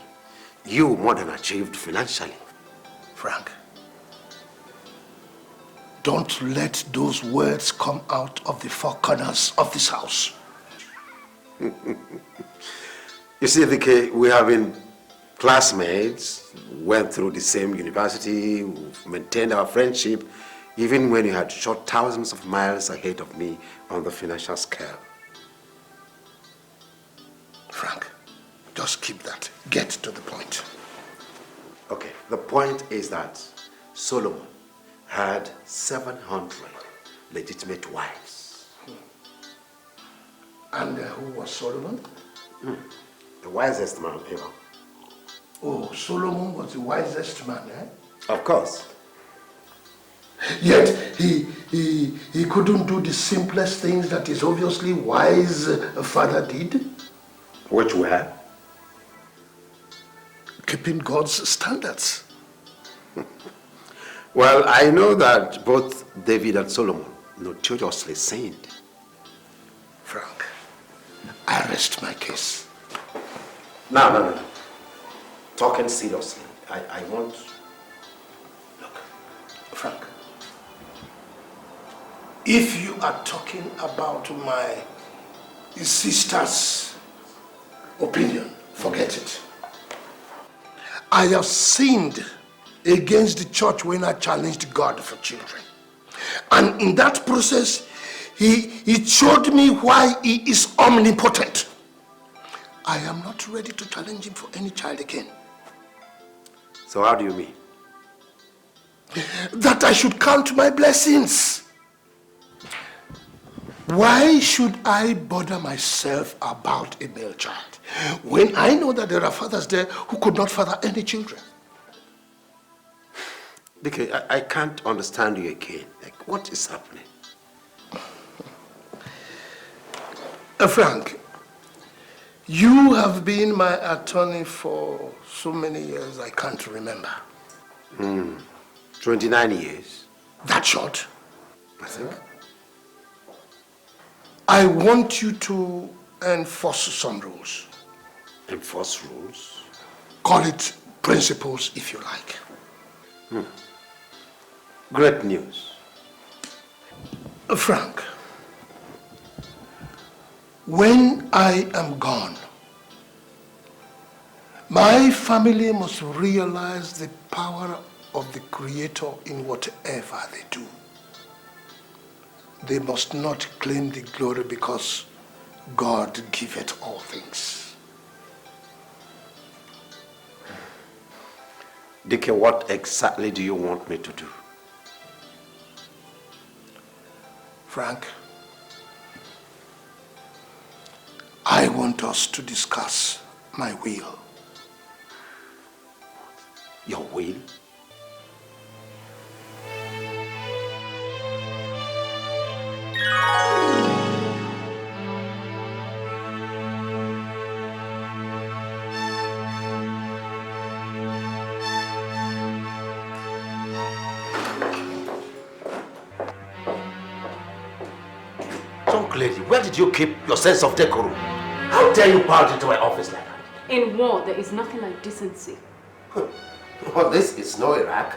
you more than achieved financially. Frank, don't let those words come out of the four corners of this house. You see, Vike, we have been classmates, went through the same university, we've maintained our friendship, even when you had shot thousands of miles ahead of me on the financial scale. Frank, just keep that. Get to the point. Okay, the point is that Solomon had 700 legitimate wives. And who was Solomon? The wisest man ever. Oh, Solomon was the wisest man, eh? Of course. Yet he couldn't do the simplest things that his obviously wise father did. Which were? Keeping God's standards. Well, I know that both David and Solomon notoriously sinned. Frank, I rest my case. No. Talking seriously, I want... Look, Frank, if you are talking about my sister's opinion, forget it. I have sinned against the church when I challenged God for children. And in that process, he showed me why he is omnipotent. I am not ready to challenge him for any child again. So how do you mean? That I should count my blessings. Why should I bother myself about a male child when I know that there are fathers there who could not father any children? Because I can't understand you again. Like, what is happening? Frank, you have been my attorney for so many years I can't remember. 29 years. That short? I think. I want you to enforce some rules. Enforce rules? Call it principles if you like. Great news. Frank, when I am gone, my family must realize the power of the Creator in whatever they do. They must not claim the glory because God giveth all things. Dike, what exactly do you want me to do? Frank, I want us to discuss my will. Your will? Lady, where did you keep your sense of decorum? How dare you barge into my office like that? In war, there is nothing like decency. Well, this is no Iraq.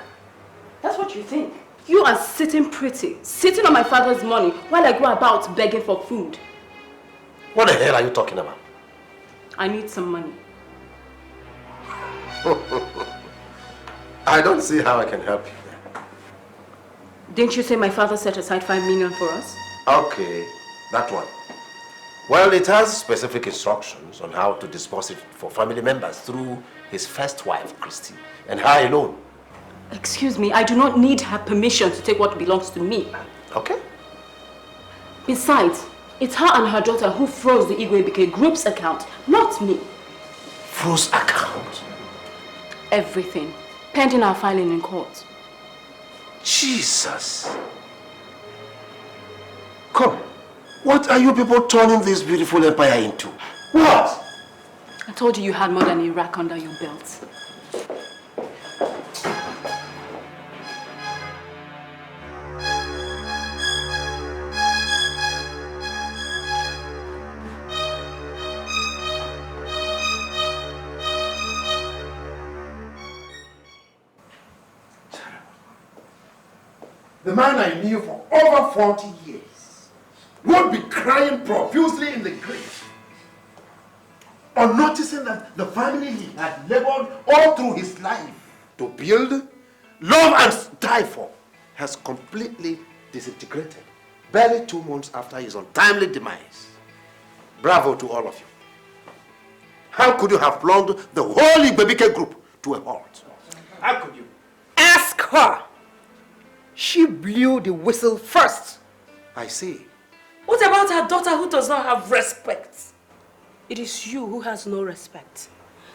That's what you think. You are sitting pretty, sitting on my father's money while I go about begging for food. What the hell are you talking about? I need some money. I don't see how I can help you. Didn't you say my father set aside 5 million for us? Okay, that one. Well, it has specific instructions on how to disperse it for family members through his first wife, Christy, and her alone. Excuse me, I do not need her permission to take what belongs to me. Okay. Besides, it's her and her daughter who froze the Igwebuike group's account, not me. Froze account? Everything, pending our filing in court. Jesus. Come, what are you people turning this beautiful empire into? What? I told you you had more than a rack under your belt. The man I knew for over 40 years would be crying profusely in the grave on noticing that the family he had labored all through his life to build, love and die for has completely disintegrated barely 2 months after his untimely demise. Bravo to all of you. How could you have plugged the whole Igwebuike group to a halt? How could you? Ask her. She blew the whistle first. I see. What about her daughter who does not have respect? It is you who has no respect.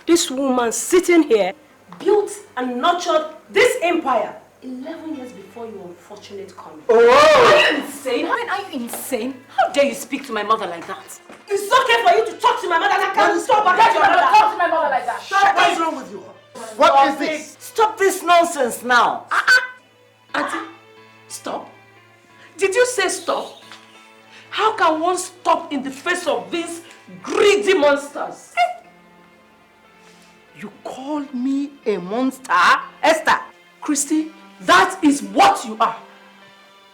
This woman sitting here built and nurtured this empire 11 years before your unfortunate coming. Oh! Are you insane? Are you insane? How dare you speak to my mother like that? It's okay for you to talk to my mother and I can't stop her. Talk to my mother like that. What is wrong with you? What is this? Stop this nonsense now. Auntie, stop. Did you say stop? How can one stop in the face of these greedy monsters? You call me a monster, Esther? Christy, that is what you are.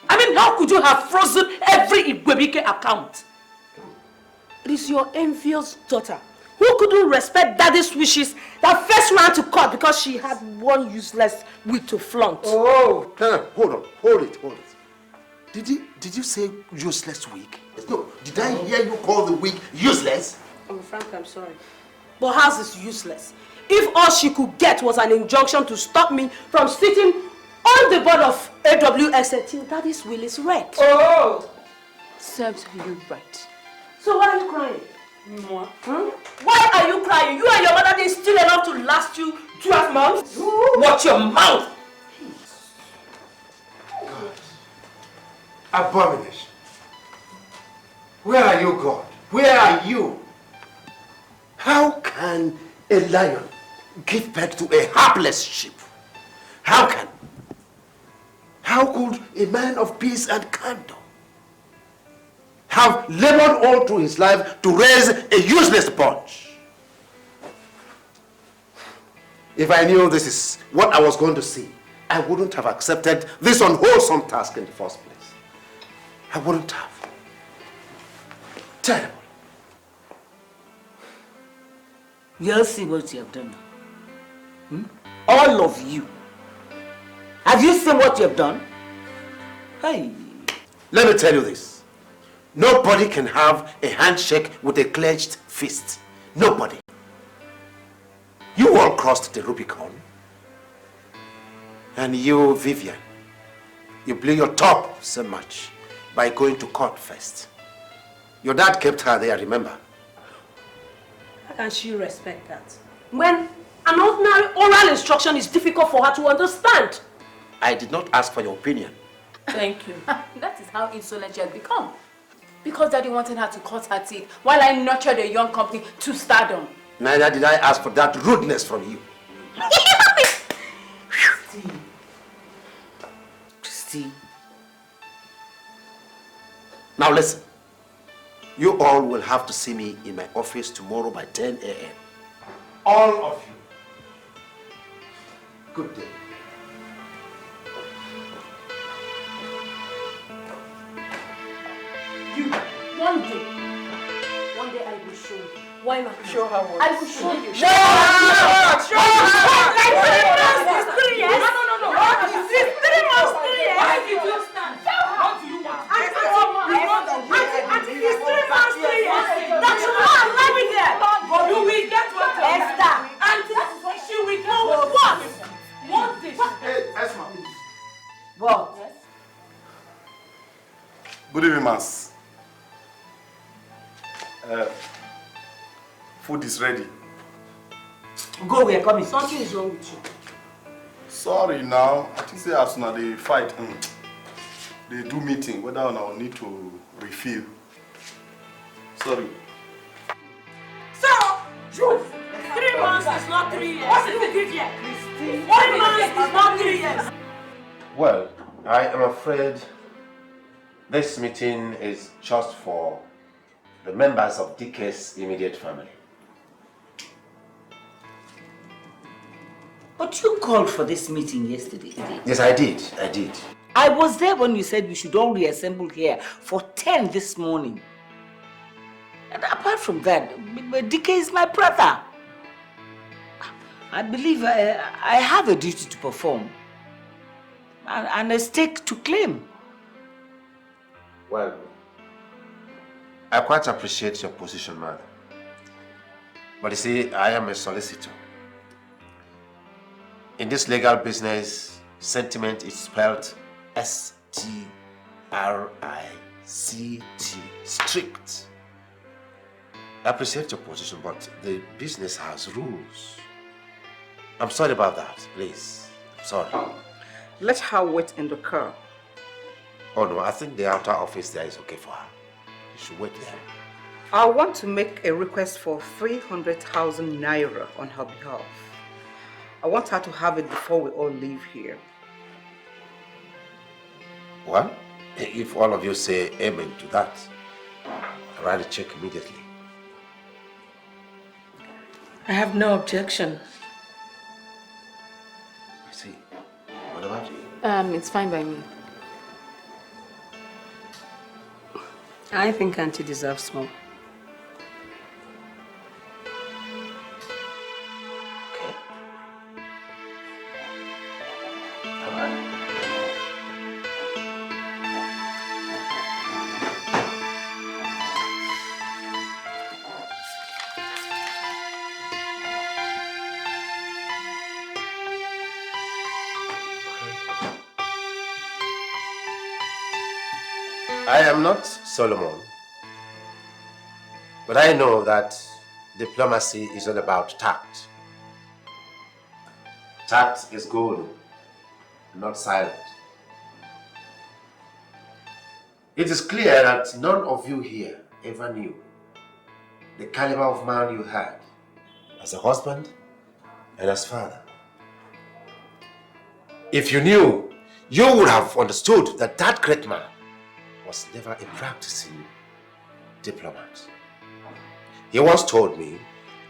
I mean, how could you have frozen every Igwebuike account? It is your envious daughter who couldn't respect daddy's wishes that first ran to court because she had one useless wig to flaunt. Oh, hold it. Did you say useless wig? No, did I hear you call the wig useless? Oh, Frank, I'm sorry. But how's this useless? If all she could get was an injunction to stop me from sitting on the board of AWS until daddy's will is read. Oh! Serves you right. So why are you crying? Why are you crying? You and your mother didn't steal enough to last you 12 months? Watch your mouth! Abomination. Where are you, God? Where are you? How can a lion give birth to a hapless sheep? How could a man of peace and candor have labored all through his life to raise a useless bunch. If I knew this is what I was going to see, I wouldn't have accepted this unwholesome task in the first place. I wouldn't have. Terrible. You'll see what you have done. All of you. Have you seen what you have done? Hey. Let me tell you this. Nobody can have a handshake with a clenched fist. Nobody. You all crossed the Rubicon. And you, Vivian, you blew your top so much by going to court first. Your dad kept her there, remember? How can she respect that? When an ordinary oral instruction is difficult for her to understand. I did not ask for your opinion. Thank you. That is how insolent she has become. Because Daddy wanted her to cut her teeth while I nurtured a young company to stardom. Neither did I ask for that rudeness from you. Christy. Now listen. You all will have to see me in my office tomorrow by 10 a.m. All of you. Good day. You, one day I will show you. Why not? Show her what? I will show you. Show her! Show her! Like 3 months, 3 years. No. What is it? 3 months, 3 years. Why did you stand? What do you want? Auntie, it's 3 months, 3 years. That you are living there. You will get what you want. Esther. Auntie, she will go with what? One day. Hey, Esma. What? Good evening, Mas. Food is ready. Go, we are coming. Something is wrong with you. Sorry now. I think say as soon as they fight, they do meeting whether or not I need to refill. Sorry. So, Jude, 3 months is not 3 years. What did you give yet? 3 months is not 3 years. Well, I am afraid this meeting is just for the members of DK's immediate family. But you called for this meeting yesterday. Yes, I did. I was there when you said we should all reassemble here for 10 this morning. And apart from that, DK is my brother. I believe I have a duty to perform and a stake to claim. Well, I quite appreciate your position, mother. But you see, I am a solicitor. In this legal business, sentiment is spelled S-T-R-I-C-T, strict. I appreciate your position, but the business has rules. I'm sorry about that, please. I'm sorry. Let her wait in the car. Oh no, I think the outer office there is okay for her. You should wait there. I want to make a request for 300,000 naira on her behalf. I want her to have it before we all leave here. Well, if all of you say amen to that, I'll write a check immediately. I have no objection. I see. What about you? It's fine by me. I think Auntie deserves more. I am not Solomon, but I know that diplomacy is all about tact. Tact is golden, not silent. It is clear that none of you here ever knew the caliber of man you had as a husband and as father. If you knew, you would have understood that that great man was never a practicing diplomat. He once told me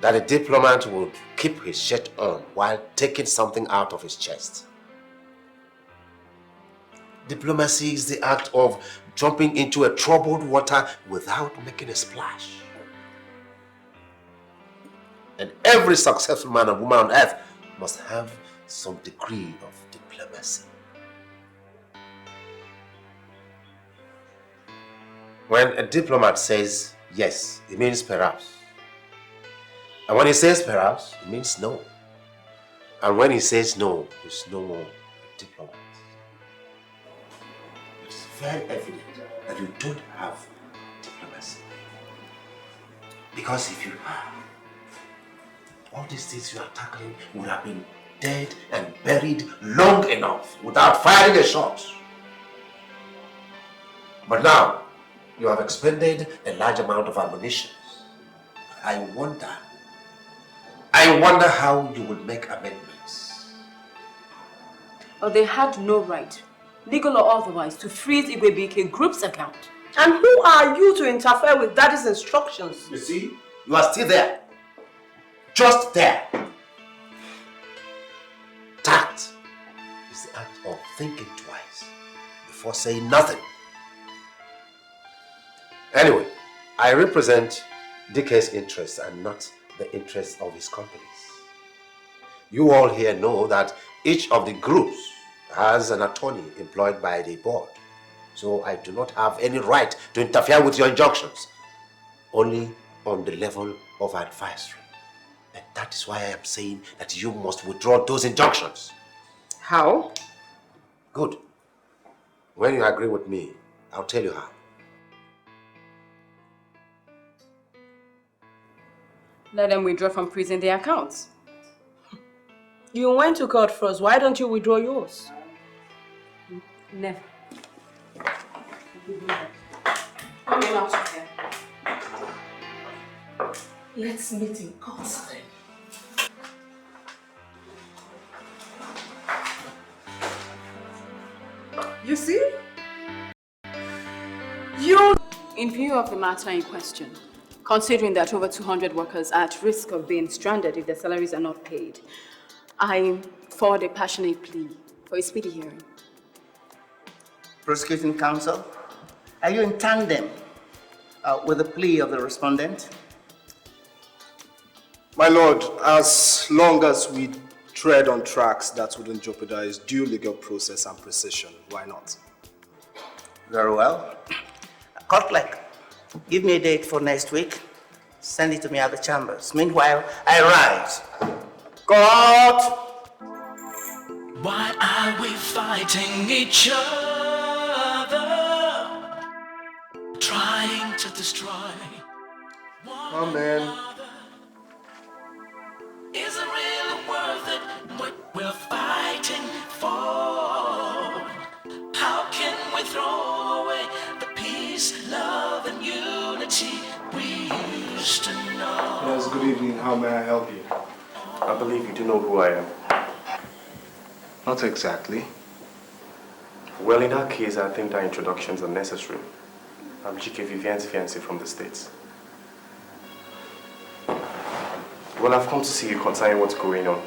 that a diplomat would keep his shirt on while taking something out of his chest. Diplomacy is the act of jumping into a troubled water without making a splash. And every successful man and woman on earth must have some degree of diplomacy. When a diplomat says yes, it means perhaps. And when he says perhaps, it means no. And when he says no, it's no more a diplomat. It's very evident that you don't have diplomacy. Because if you have, all these things you are tackling would have been dead and buried long enough without firing a shot. But now, you have expended a large amount of ammunition. I wonder how you will make amendments. Well, they had no right, legal or otherwise, to freeze Igwebuike Group's account. And who are you to interfere with Daddy's instructions? You see, you are still there. Just there. Tact is the act of thinking twice before saying nothing. Anyway, I represent DK's interests and not the interests of his companies. You all here know that each of the groups has an attorney employed by the board. So I do not have any right to interfere with your injunctions, only on the level of advisory. And that is why I am saying that you must withdraw those injunctions. How? Good. When you agree with me, I'll tell you how. Let them withdraw from freezing their accounts. You went to court first. Why don't you withdraw yours? Never. Come in out of here. Let's meet in court then. You see? You... In view of the matter in question, considering that over 200 workers are at risk of being stranded if their salaries are not paid, I forward a passionate plea for a speedy hearing. Prosecuting counsel, are you in tandem with the plea of the respondent? My lord, as long as we tread on tracks that wouldn't jeopardize due legal process and precision, why not? Very well. Court clerk, give me a date for next week. Send it to me at the chambers. Meanwhile, I rise. Court! Why are we fighting each other? Trying to destroy one another. Is it really worth it what we're fighting for? How can we throw away the peace, love, and unity we used to know? Yes, good evening. How may I help you? I believe you do know who I am. Not exactly. Well, in that case, I think that introductions are necessary. I'm Chief Vivian's fiancé from the States. Well, I've come to see you concerning what's going on.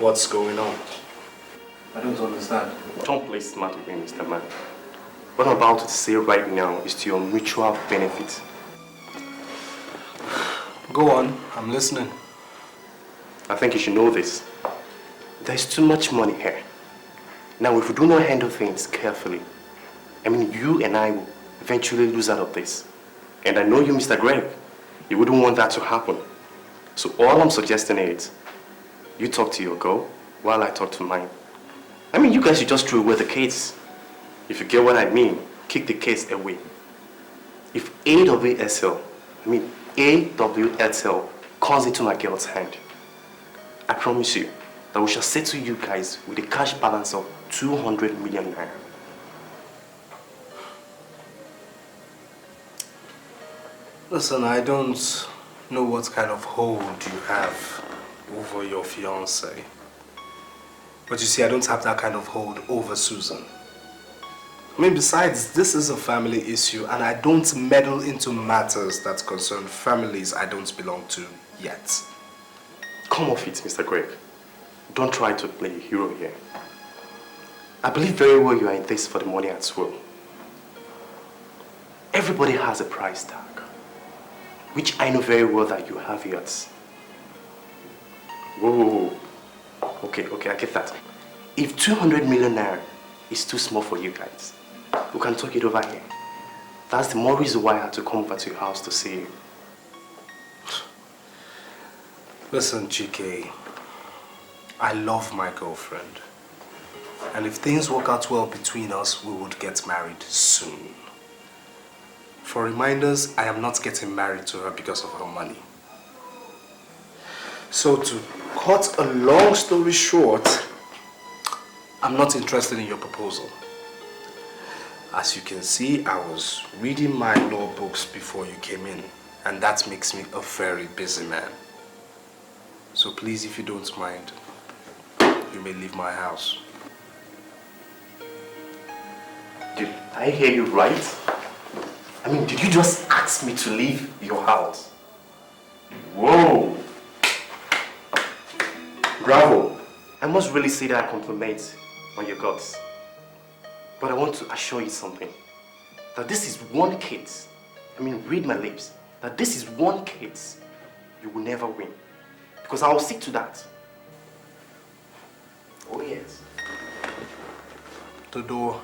What's going on? I don't understand. Don't play smart with me, Mr. Man. What I'm about to say right now is to your mutual benefit. Go on, I'm listening. I think you should know this. There's too much money here. Now, if we do not handle things carefully, you and I will eventually lose out of this. And I know you, Mr. Greg, you wouldn't want that to happen. So all I'm suggesting is, you talk to your girl while I talk to mine. You guys should just throw away the case. If you get what I mean, kick the case away. If AWSL comes into my girl's hand, I promise you that we shall settle you guys with a cash balance of 200 million naira. Listen, I don't know what kind of hold you have over your fiancé. But you see, I don't have that kind of hold over Susan. I mean, besides, this is a family issue and I don't meddle into matters that concern families I don't belong to yet. Come off it, Mr. Greg. Don't try to play a hero here. I believe very well you are in this for the money as well. Everybody has a price tag, which I know very well that you have yours. Whoa. Okay, I get that. If 200 million naira is too small for you guys, we can talk it over here. That's the more reason why I had to come over to your house to see you. Listen, GK, I love my girlfriend. And if things work out well between us, we would get married soon. For reminders, I am not getting married to her because of her money. So to cut a long story short, I'm not interested in your proposal. As you can see, I was reading my law books before you came in, and that makes me a very busy man. So please, if you don't mind, you may leave my house. Did I hear you right? I mean, did you just ask me to leave your house? Whoa! Bravo! I must really say that I compliment on your guts. But I want to assure you something. That this is one case. I mean, read my lips. That this is one case you will never win. Because I will stick to that. Oh yes. The door.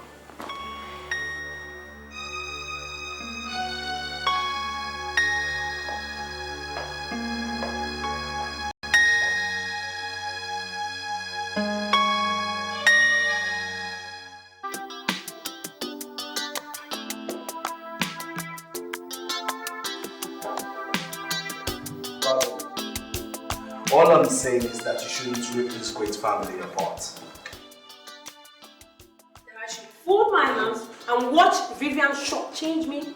All I'm saying is that you shouldn't rip this great family apart. Then I should fold my hands and watch Vivian shortchange me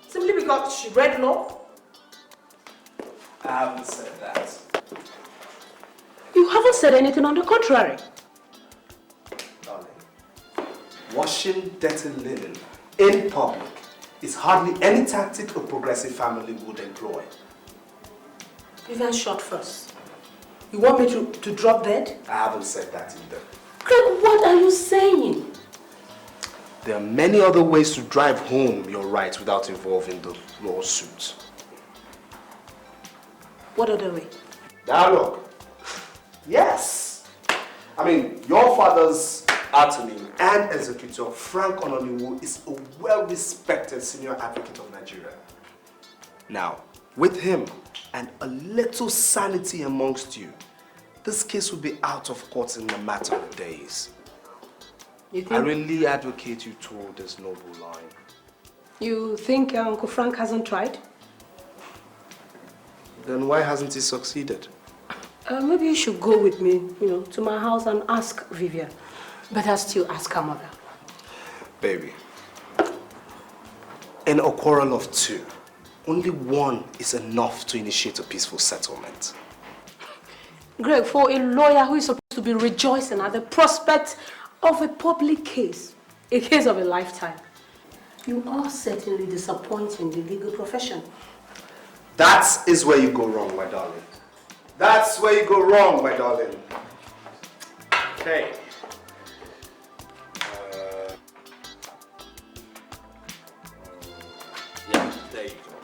simply because she read law? I haven't said that. You haven't said anything on the contrary. Darling, washing dirty linen in public is hardly any tactic a progressive family would employ. Vivian shot first. You want me to drop dead? I haven't said that either. Craig, what are you saying? There are many other ways to drive home your rights without involving the lawsuit. What other way? Dialogue. Yes. I mean, your father's attorney and executor, Frank Ononiwu, is a well-respected senior advocate of Nigeria. Now, with him and a little sanity amongst you, this case will be out of court in a matter of days. You think? I really advocate you toward this noble line. You think Uncle Frank hasn't tried? Then why hasn't he succeeded? Maybe you should go with me, to my house and ask Vivian. Better still ask her mother. Baby, in a quarrel of two, only one is enough to initiate a peaceful settlement. Greg, for a lawyer who is supposed to be rejoicing at the prospect of a public case, a case of a lifetime, you are certainly disappointing the legal profession. That is where you go wrong, my darling. That's where you go wrong, my darling. Okay. Yeah, there you go.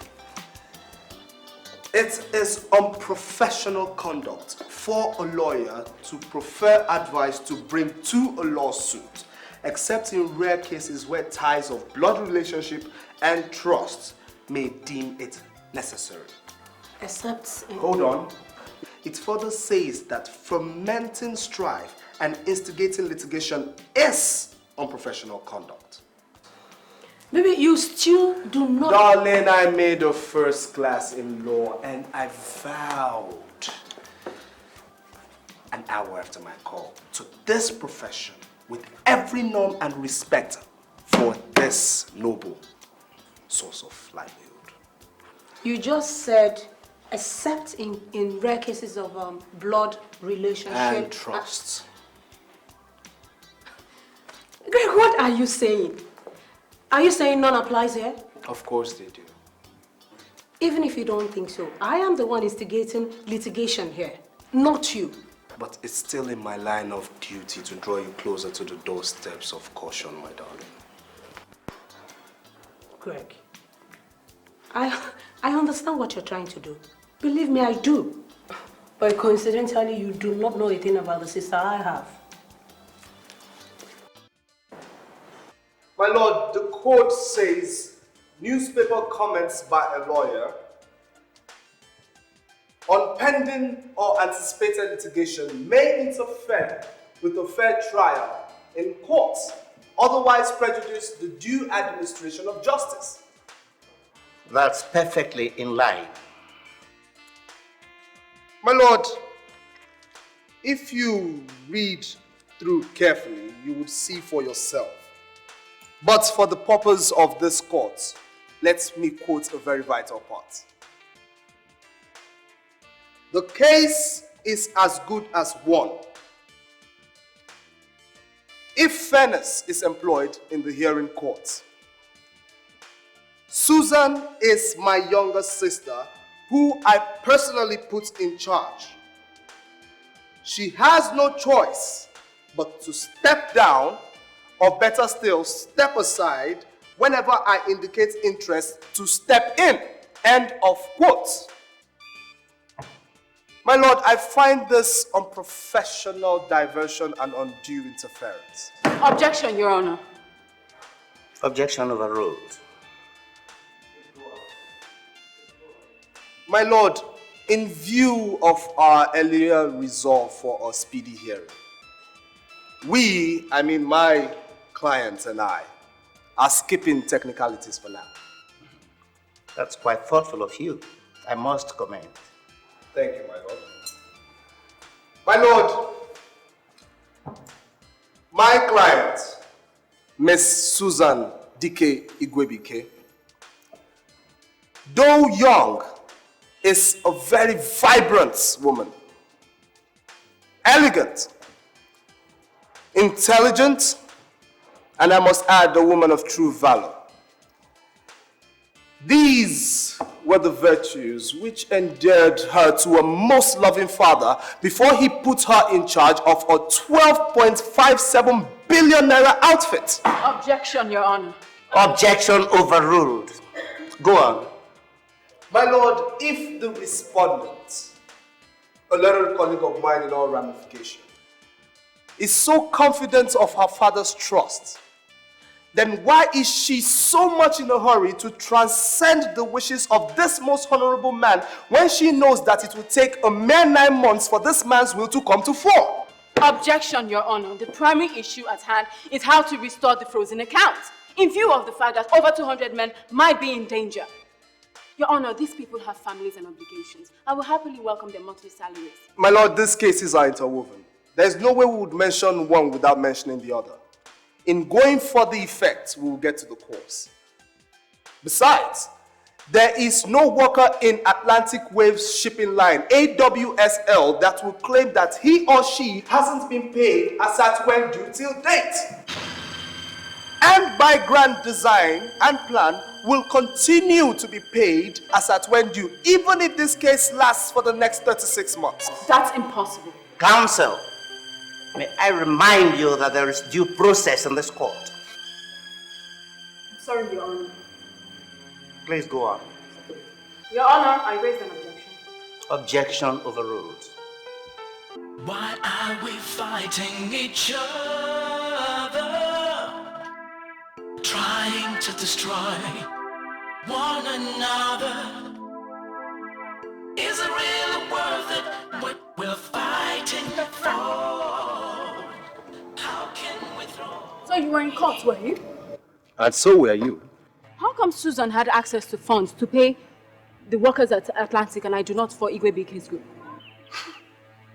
It is unprofessional conduct for a lawyer to prefer advice to bring to a lawsuit, except in rare cases where ties of blood relationship and trust may deem it necessary. Except in... Hold on. It further says that fomenting strife and instigating litigation is unprofessional conduct. Maybe you still do not... Darling, I made a first class in law and I vowed an hour after my call to this profession with every norm and respect for this noble source of livelihood. You just said, except in rare cases of blood relationship... And trust. Greg, what are you saying? Are you saying none applies here? Of course they do. Even if you don't think so, I am the one instigating litigation here, not you. But it's still in my line of duty to draw you closer to the doorsteps of caution, my darling. Greg, I understand what you're trying to do. Believe me, I do. But coincidentally, you do not know a thing about the sister I have. My lord, the court says newspaper comments by a lawyer on pending or anticipated litigation may interfere with a fair trial in court, otherwise prejudice the due administration of justice. That's perfectly in line. My lord, if you read through carefully, you would see for yourself. But for the purpose of this court, let me quote a very vital part. The case is as good as won if fairness is employed in the hearing court. Susan is my younger sister, who I personally put in charge. She has no choice but to step down, or better still, step aside whenever I indicate interest to step in. End of quote. My lord, I find this unprofessional diversion and undue interference. Objection, Your Honor. Objection overruled. My lord, in view of our earlier resolve for a speedy hearing, I mean my client and I, are skipping technicalities for now. That's quite thoughtful of you. I must commend. Thank you, my lord. My lord, my client, Miss Susan Igwebuike, though young, is a very vibrant woman. Elegant, intelligent, and I must add, a woman of true valor. These were the virtues which endeared her to a most loving father before he put her in charge of a 12.57 billion naira outfit. Objection, Your Honor. Objection overruled. Go on. My lord, if the respondent, a learned colleague of mine in all ramifications, is so confident of her father's trust, then why is she so much in a hurry to transcend the wishes of this most honorable man when she knows that it will take a mere 9 months for this man's will to come to fore? Objection, Your Honor. The primary issue at hand is how to restore the frozen accounts, in view of the fact that over 200 men might be in danger. Your Honor, these people have families and obligations. I will happily welcome their monthly salaries. My lord, these cases are interwoven. There's no way we would mention one without mentioning the other. In going for the effect, we will get to the cause. Besides, there is no worker in Atlantic Waves Shipping Line, AWSL, that will claim that he or she hasn't been paid as at when due till date. And by grand design and plan, will continue to be paid as at when due, even if this case lasts for the next 36 months. That's impossible. Counsel, may I remind you that there is due process in this court. I'm sorry, Your Honor. Please go on. Your Honor, I raise an objection. Objection overruled. Why are we fighting each other? Trying to destroy one another. Is it really worth it what we're fighting for? How can we throw? So you were in court, were you? And so were you. How come Susan had access to funds to pay the workers at Atlantic and I do not for Igwebuike's group?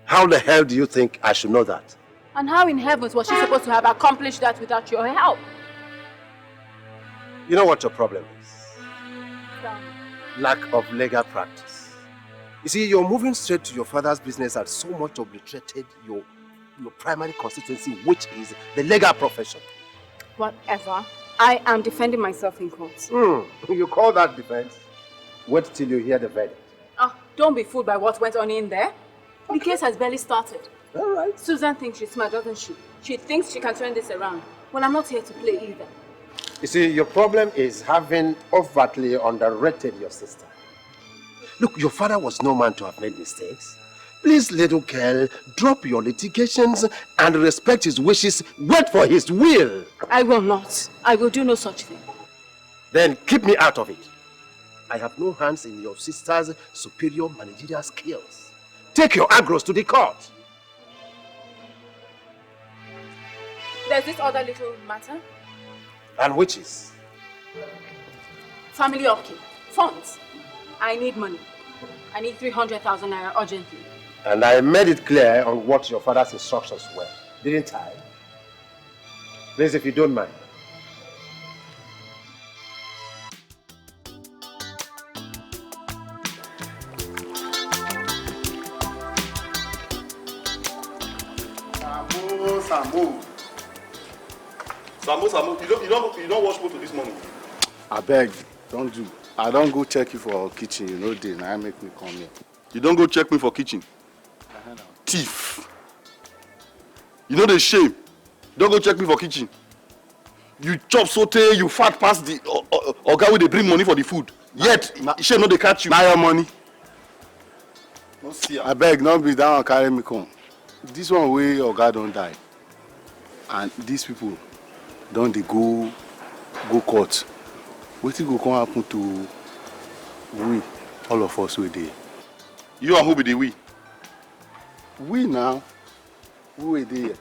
How the hell do you think I should know that? And how in heavens was she supposed to have accomplished that without your help? You know what your problem is? Lack of legal practice. You see, you're moving straight to your father's business and so much obliterated your primary constituency, which is the legal profession. Whatever. I am defending myself in court. You call that defense? Wait till you hear the verdict. Don't be fooled by what went on in there. The case has barely started. All right. Susan thinks she's smart, doesn't she? She thinks she can turn this around. Well, I'm not here to play either. You see, your problem is having overtly underrated your sister. Look, your father was no man to have made mistakes. Please, little girl, drop your litigations and respect his wishes. Wait for his will. I will not. I will do no such thing. Then keep me out of it. I have no hands in your sister's superior managerial skills. Take your agros to the court. There's this other little matter. And which is? Family upkeep. Funds. I need money. I need 300,000 naira urgently. And I made it clear on what your father's instructions were, didn't I? Please, if you don't mind. Sambo, you don't wash motor this morning. I beg, don't do. I don't go check you for kitchen, you know, then I make me come here. You don't go check me for kitchen? Thief. You know the shame. Don't go check me for kitchen. You chop saute, you fat past the oga wey dey bring money for the food. Yet, shame no dey catch you. Buy your money. No see am. I beg, not be that one carry me come. This one way oga don't die. And these people don't they go court. Wetin go come happen to we, all of us we dey? You and who be the we? We now, we dey here.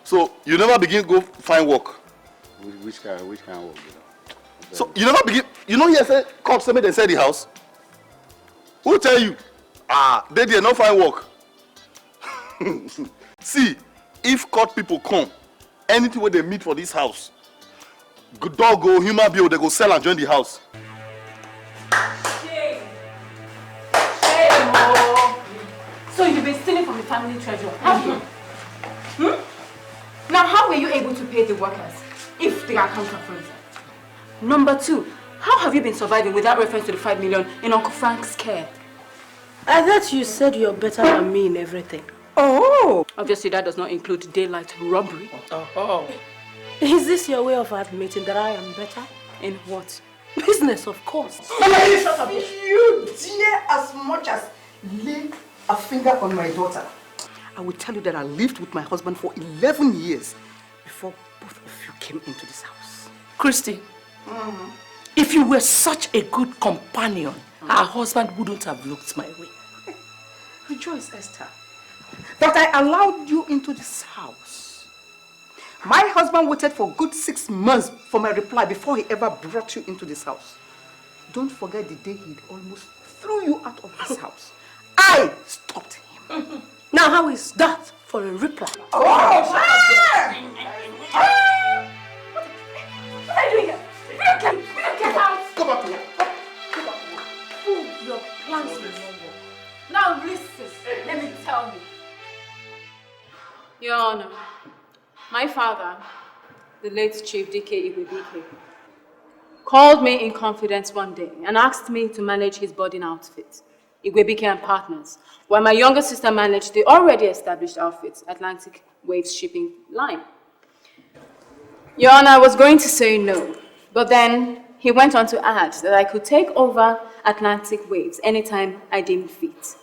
So you never begin go find work? Which kind of work? You know? So you never begin, you know here say, cops say make dem sell the house? Who tell you? They there no find work. See, if court people come, anything where they meet for this house, dog go, human being, they go sell and join the house. Shame. Shame, oh. So you've been stealing from the family treasure, have you? Now how were you able to pay the workers if the accounts are frozen? Number 2, how have you been surviving without reference to the 5 million in Uncle Frank's care? I thought you said you're better than me in everything. Oh! Obviously that does not include daylight robbery. Oh. Is this your way of admitting that I am better? In what? Business, of course. You dare as much as lay a finger on my daughter. I will tell you that I lived with my husband for 11 years before both of you came into this house. Christy, if you were such a good companion, our husband wouldn't have looked my way. Rejoice, Esther, that I allowed you into this house. My husband waited for a good 6 months for my reply before he ever brought you into this house. Don't forget the day he almost threw you out of this house. I stopped him. Now how is that for a reply? What are you doing here? Get out! Come back to me. Your plans will now listen, let me tell you. Your Honor, my father, the late Chief Igwebuike, called me in confidence one day and asked me to manage his boarding outfit, Igwebuike and Partners, while my younger sister managed the already established outfit, Atlantic Waves Shipping Line. Your Honor, I was going to say no, but then he went on to add that I could take over Atlantic Waves anytime I deemed fit.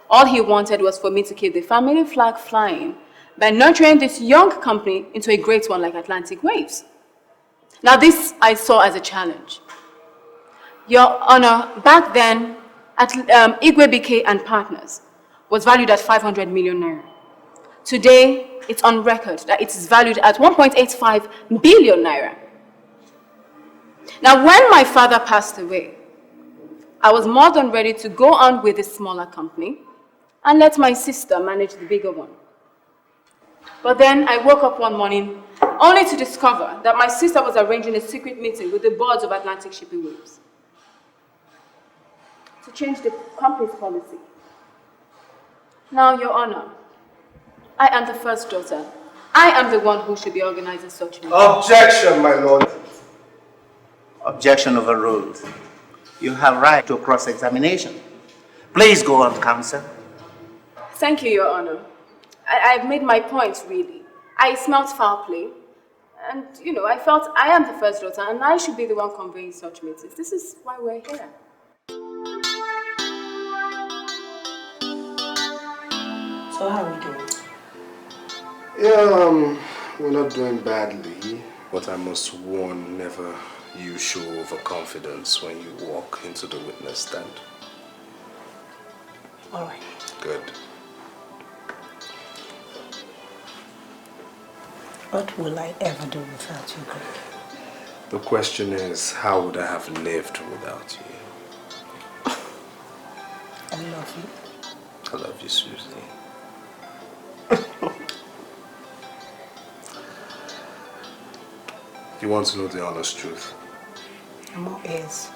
All he wanted was for me to keep the family flag flying by nurturing this young company into a great one like Atlantic Waves. Now this I saw as a challenge. Your Honor, back then, Igwebuike and Partners was valued at 500 million naira. Today, it's on record that it is valued at 1.85 billion naira. Now, when my father passed away, I was more than ready to go on with the smaller company and let my sister manage the bigger one. But then I woke up one morning only to discover that my sister was arranging a secret meeting with the boards of Atlantic Shipping Waves to change the company's policy. Now, Your Honor, I am the first daughter I am the one who should be organizing such meetings. Objection, my lord. Objection overruled. You have right to cross-examination. Please go on, counsel. Thank you, Your Honor. I've made my point, really. I smelt foul play. And, I felt I am the first daughter and I should be the one conveying such meetings. This is why we're here. So how are we doing? Yeah, we're not doing badly, but I must warn, never you show overconfidence when you walk into the witness stand. All right. Good. What will I ever do without you, Greg? The question is, how would I have lived without you? I love you. I love you, Suzzy. You want to know the honest truth? I'm all ears.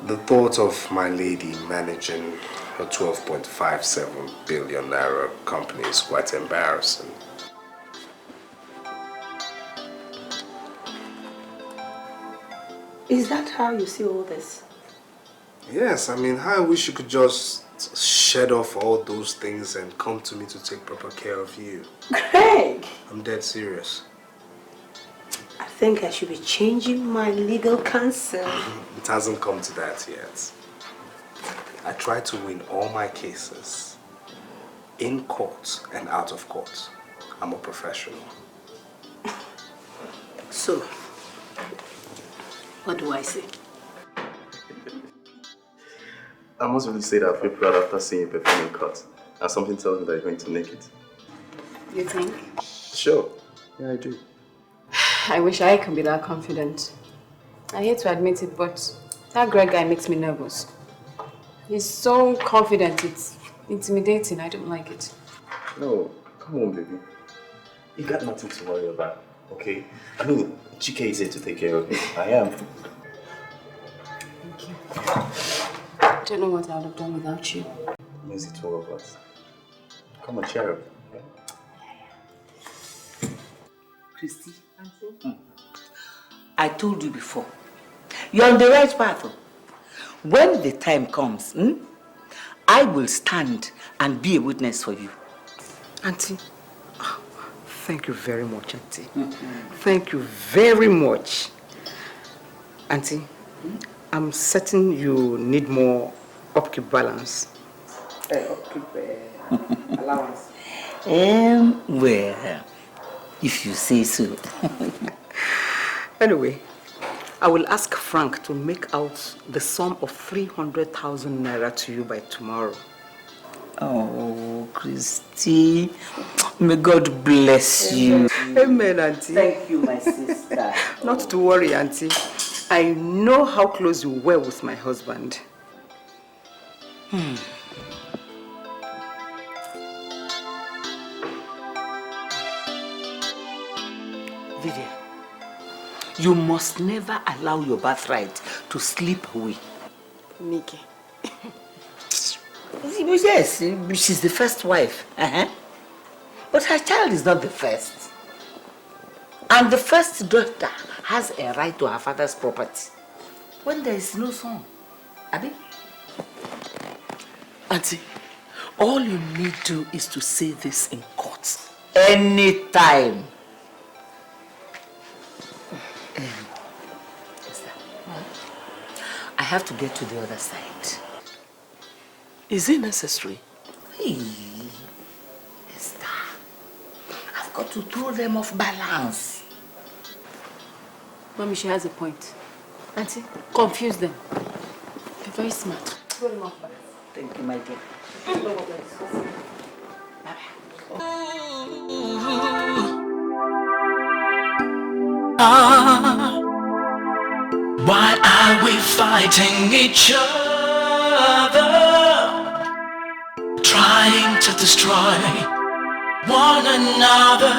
The thought of my lady managing a 12.57 billion naira company is quite embarrassing. Is that how you see all this? Yes, I mean, I wish you could just shed off all those things and come to me to take proper care of you. Greg! I'm dead serious. I think I should be changing my legal counsel. It hasn't come to that yet. I try to win all my cases in court and out of court. I'm a professional. So, what do I say? I must really say that I feel proud after seeing you perform in court. And something tells me that you're going to make it. You think? Sure. Yeah, I do. I wish I could be that confident. I hate to admit it, but that Greg guy makes me nervous. He's so confident, it's intimidating. I don't like it. No, come on, baby. You got nothing to worry about, okay? I mean, Chike is here to take care of me. I am. Thank you. I don't know what I would have done without you. Means the two of us. Come on, cheer up. Christy, I told you before, you're on the right path. When the time comes, I will stand and be a witness for you. Auntie, thank you very much, Auntie. Thank you very much. Auntie, I'm certain you need more upkeep balance. Allowance. Well, if you say so. Anyway, I will ask Frank to make out the sum of 300,000 naira to you by tomorrow. Oh, Christy, may God bless you. Amen, Auntie. Thank you, my sister. Not to worry, Auntie. I know how close you were with my husband. Vivian, you must never allow your birthright to slip away. Nikki. Yes, she's the first wife. But her child is not the first. And the first daughter has a right to her father's property when there is no son. Abi? Auntie, all you need to do is to say this in court. Anytime. I have to get to the other side. Is it necessary? Hey, Esther, I've got to throw them off balance. Mommy, she has a point. Auntie, confuse them. You're very smart. Throw them off balance. Thank you, my dear. Why are we fighting each other? Trying to destroy one another.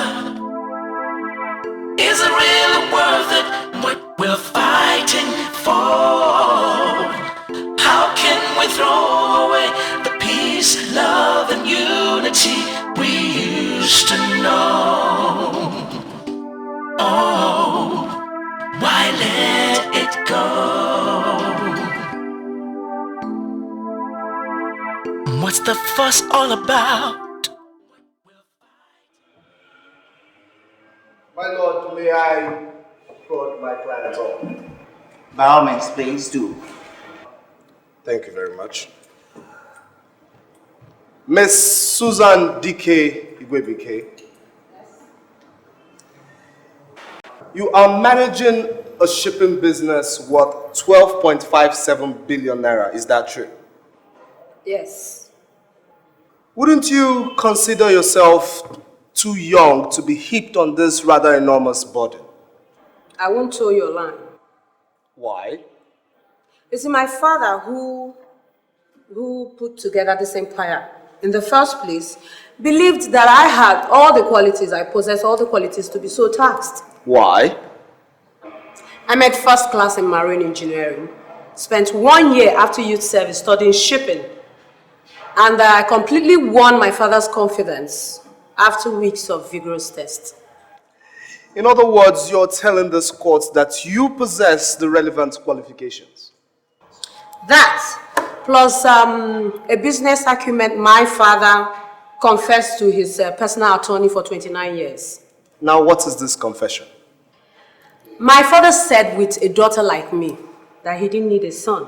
Is it really worth it what we're fighting for? How can we throw away the peace, love, and unity we used I let it go. What's the fuss all about? My lord, may I prod my client on? By all means, please do. Thank you very much. Miss Susan D.K. Igwebuike. You are managing a shipping business worth 12.57 billion naira, is that true? Yes. Wouldn't you consider yourself too young to be heaped on this rather enormous burden? I won't toe your line. Why? You see, my father, who put together this empire in the first place, believed that I had all the qualities, I possess all the qualities to be so taxed. Why? I made first class in marine engineering, spent 1 year after youth service studying shipping, and I completely won my father's confidence after weeks of vigorous tests. In other words, you're telling this court that you possess the relevant qualifications. That, plus a business acumen my father confessed to his personal attorney for 29 years. Now, what is this confession? My father said with a daughter like me that he didn't need a son.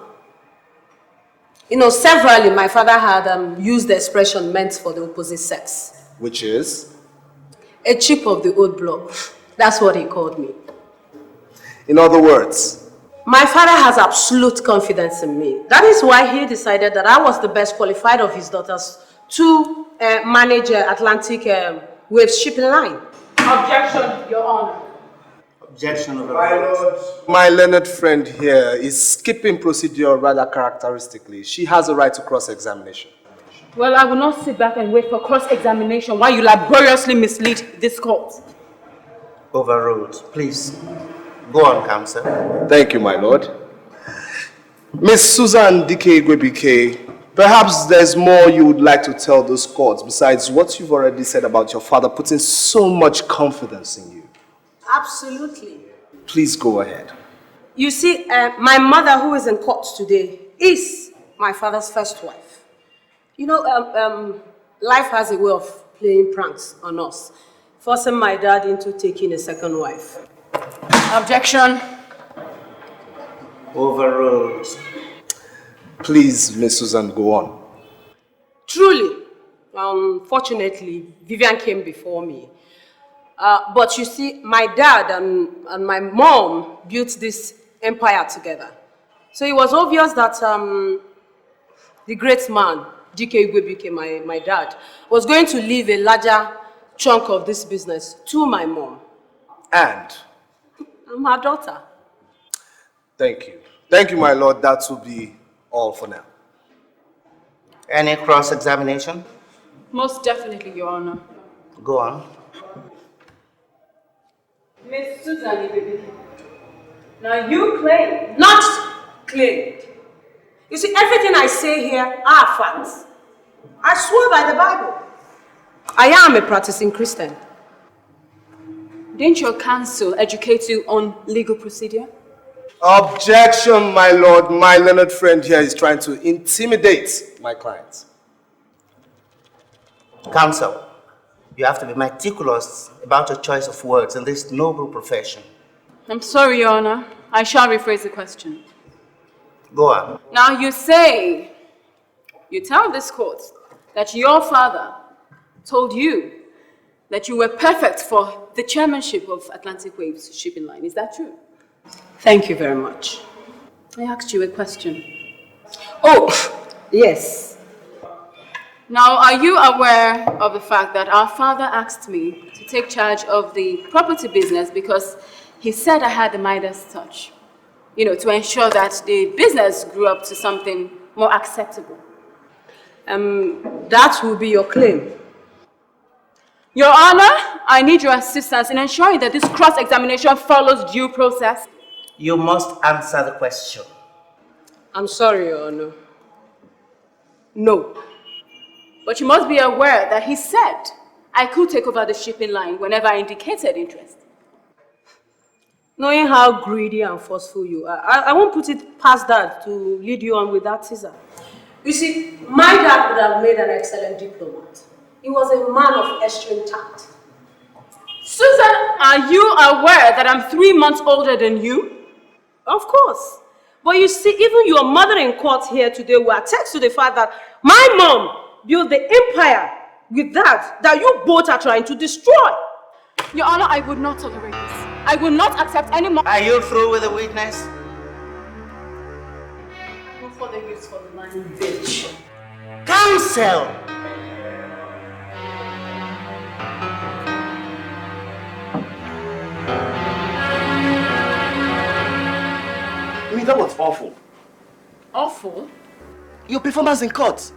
You know, severally, my father had used the expression meant for the opposite sex. Which is? A chip of the old block. That's what he called me. In other words? My father has absolute confidence in me. That is why he decided that I was the best qualified of his daughters to manage Atlantic Waves shipping line. Objection, Your Honor. Objection of the My lord, my learned friend here is skipping procedure rather characteristically. She has a right to cross-examination. Well, I will not sit back and wait for cross-examination while you laboriously mislead this court. Overruled. Please, go on, counsel. Thank you, my lord. Miss Susan D.K. Igwebuike, perhaps there's more you would like to tell those courts besides what you've already said about your father putting so much confidence in you. Absolutely. Please go ahead. You see, my mother, who is in court today, is my father's first wife. You know, life has a way of playing pranks on us, forcing my dad into taking a second wife. Objection. Overruled. Please, Miss Susan, go on. Truly, fortunately, Vivian came before me. But you see, my dad and my mom built this empire together. So it was obvious that the great man, D.K. Igwebuike, my dad, was going to leave a larger chunk of this business to my mom. And? I'm her daughter. Thank you. Thank you, my lord. That will be all for now. Any cross-examination? Most definitely, Your Honor. Go on. Miss Susan Igwebuike. Now you claim. Not claimed. You see, everything I say here are facts. I swear by the Bible. I am a practicing Christian. Didn't your counsel educate you on legal procedure? Objection, my lord. My learned friend here is trying to intimidate my client. Counsel, you have to be meticulous about your choice of words in this noble profession. I'm sorry, Your Honor. I shall rephrase the question. Go on. Now you tell this court that your father told you that you were perfect for the chairmanship of Atlantic Waves shipping line. Is that true? Thank you very much. I asked you a question. Oh, yes. Now, are you aware of the fact that our father asked me to take charge of the property business because he said I had the Midas touch? You know, to ensure that the business grew up to something more acceptable. That will be your claim. Your Honor, I need your assistance in ensuring that this cross-examination follows due process. You must answer the question. I'm sorry, Your Honor. No. But you must be aware that he said I could take over the shipping line whenever I indicated interest. Knowing how greedy and forceful you are, I won't put it past that to lead you on with that teaser. You see, my dad would have made an excellent diplomat. He was a man of extreme tact. Susan, are you aware that I'm 3 months older than you? Of course. But you see, even your mother in court here today will attest to the fact that my mom built the empire with that you both are trying to destroy. Your Honor, I would not tolerate this. I will not accept any more. Are you through with the witness? No further use for the man, bitch. Counsel! I mean, that was awful. Awful? Your performance in court.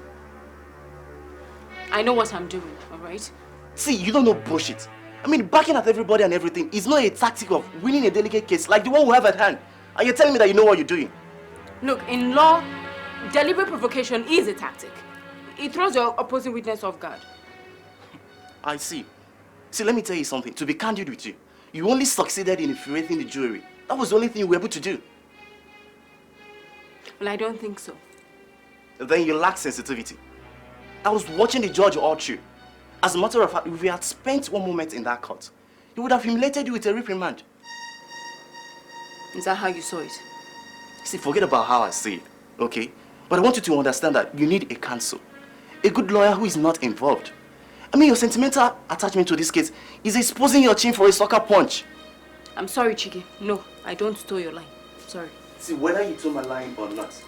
I know what I'm doing, alright? See, you don't know bullshit. I mean, backing at everybody and everything is not a tactic of winning a delicate case like the one we have at hand. And you're telling me that you know what you're doing. Look, in law, deliberate provocation is a tactic. It throws your opposing witness off guard. I see. See, let me tell you something. To be candid with you, you only succeeded in infuriating the jury. That was the only thing you were able to do. Well, I don't think so. Then you lack sensitivity. I was watching the judge all through. As a matter of fact, if we had spent one moment in that court, he would have humiliated you with a reprimand. Is that how you saw it? See, forget about how I see it, okay? But I want you to understand that you need a counsel. A good lawyer who is not involved. I mean, your sentimental attachment to this case is exposing your chin for a sucker punch. I'm sorry, Chike. No, I don't toe your line. Sorry. See, whether you toe my line or not,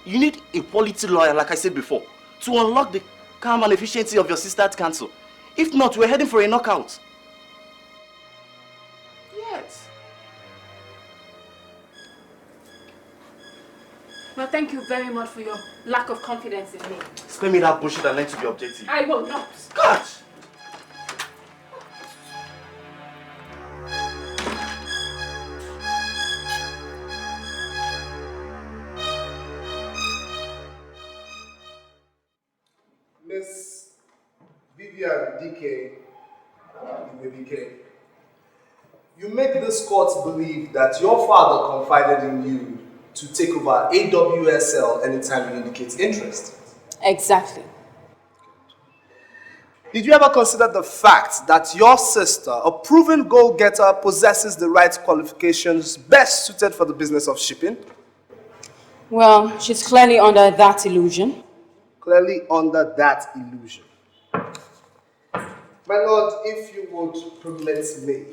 you need a quality lawyer, like I said before, to unlock the calm and efficiency of your sister's counsel. If not, we're heading for a knockout. Yes. Well, thank you very much for your lack of confidence in me. Spare me that bullshit and learn to be objective. I will not. God! Miss Vivian Igwebuike, you make this court believe that your father confided in you to take over AWSL anytime you indicate interest. Exactly. Did you ever consider the fact that your sister, a proven goal-getter, possesses the right qualifications best suited for the business of shipping? Well, she's clearly under that illusion. Clearly under that illusion. My lord, if you would permit me,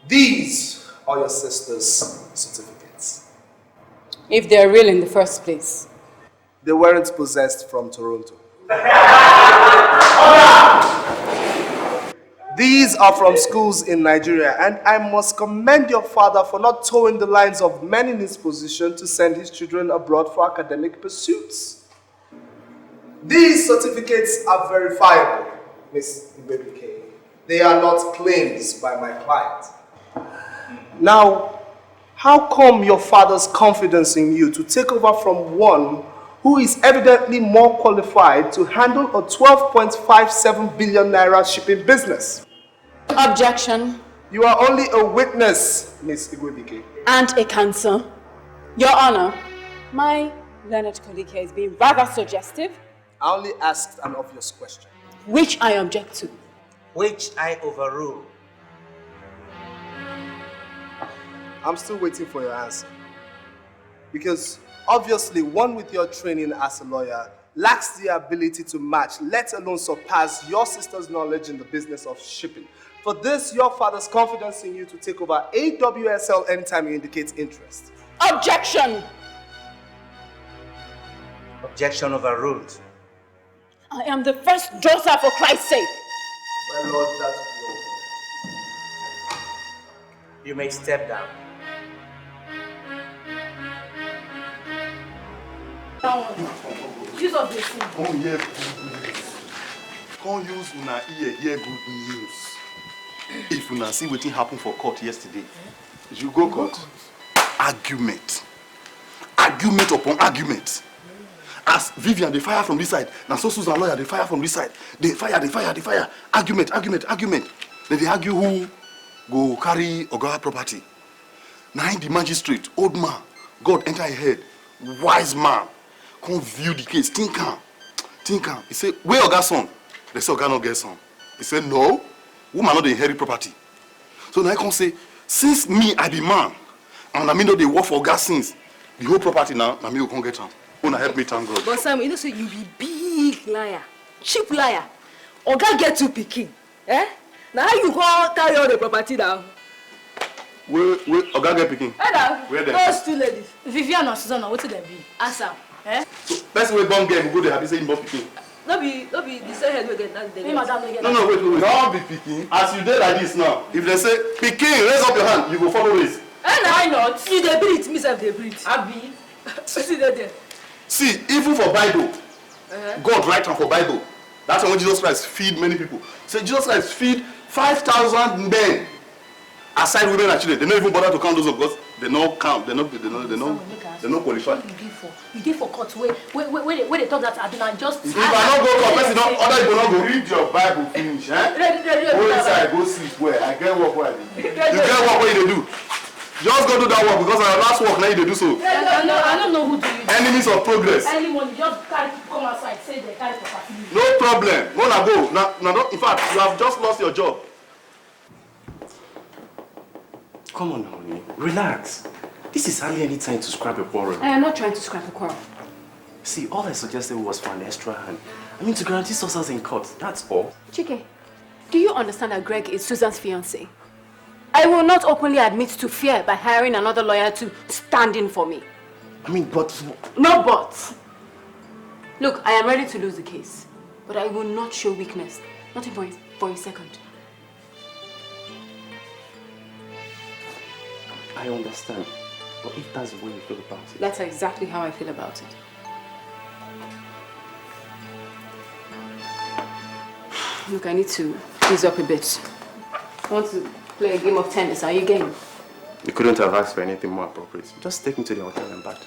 these are your sister's certificates. If they're real in the first place. They weren't possessed from Toronto. These are from schools in Nigeria, and I must commend your father for not towing the lines of men in his position to send his children abroad for academic pursuits. These certificates are verifiable, Miss Igwebuike. They are not claims by my client. Now, how come your father's confidence in you to take over from one who is evidently more qualified to handle a 12.57 billion naira shipping business? Objection. You are only a witness, Miss Igwebuike. And a counsel. Your Honor, my learned colleague here is being rather suggestive. I only asked an obvious question. Which I object to. Which I overrule. I'm still waiting for your answer. Because obviously, one with your training as a lawyer lacks the ability to match, let alone surpass, your sister's knowledge in the business of shipping. For this, your father's confidence in you to take over AWSL anytime you indicate interest. Objection! Objection overruled. I am the first daughter, for Christ's sake. My lord, that's wrong. You may step down. Use of this. Come here. Come use una ear hear good news. If una see wetin happen for court yesterday, you go court. Argument. Argument upon argument. As Vivian, they fire from this side. Now so Susan lawyer, they fire from this side. They fire. Argument. Then they argue who go carry Oga property. Now the magistrate, old man, God enter his head, wise man, come view the case, think am. He say, where Oga son? They say Oga no get son. He say, no, woman not dey inherit property. So now I come say, since me I be man, and I mean no dey work for Oga since, the whole property now, na me go come get am. Una help me thank God. But Sam, you know say you be big liar, cheap liar. Oga get you pikin, eh? Now how you go carry all the property down? Where Oga get pikin? Where dem? Those two ladies. Vivian and Suzzy, what did they be? Answer. Eh? So person wey born girl go dey happy say him born pikin. No be the same head we get that day. Madam no get. No, wait. Don't be pikin. As you dey like this now, if they say pikin, raise up your hand, you go follow raise. Why not? You dey breathe, me sef dey breathe. Abi. See there. See, even for Bible, God write am for Bible. That's when Jesus Christ feed many people. Say Jesus Christ feed 5,000 men. Aside women and children, they don't even bother to count those of because they don't count. They don't qualify. You did for court where they thought that I do not just. If I don't go for person, other people don't go read your Bible finish. Go inside, go sleep where I get work where I do. You get work where you do. Just go do that work because our last work now you do so. I don't know who do you. Enemies of progress. Anyone just carry come outside say they carry property. No problem. Go. Now, in fact, you have just lost your job. Come on, honey. Relax. This is hardly any time to scrap a quarrel. I am not trying to scrap a quarrel. See, all I suggested was for an extra hand. I mean, to guarantee success in court. That's all. Chike, do you understand that Greg is Susan's fiancé? I will not openly admit to fear by hiring another lawyer to stand in for me. I mean, but... No but. Look, I am ready to lose the case. But I will not show weakness. Not even for a second. I understand. But if that's the way you feel about it... That's exactly how I feel about it. Look, I need to ease up a bit. I want to play a game of tennis. Are you game? You couldn't have asked for anything more appropriate. Just take me to the hotel and back.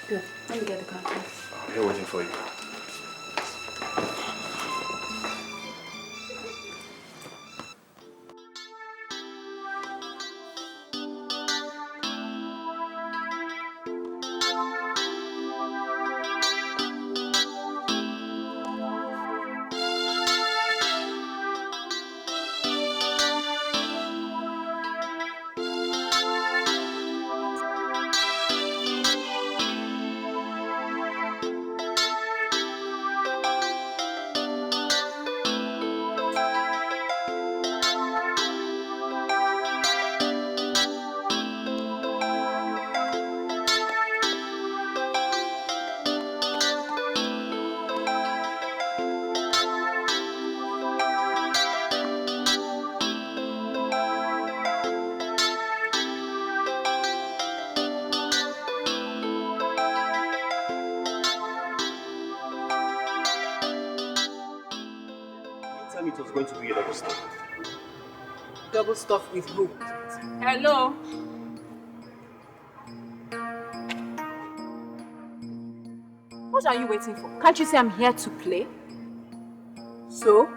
Good. Let me get the car, please. I'm here waiting for you. It was going to be a double stuff. Double stuff with who? Hello? What are you waiting for? Can't you say I'm here to play? So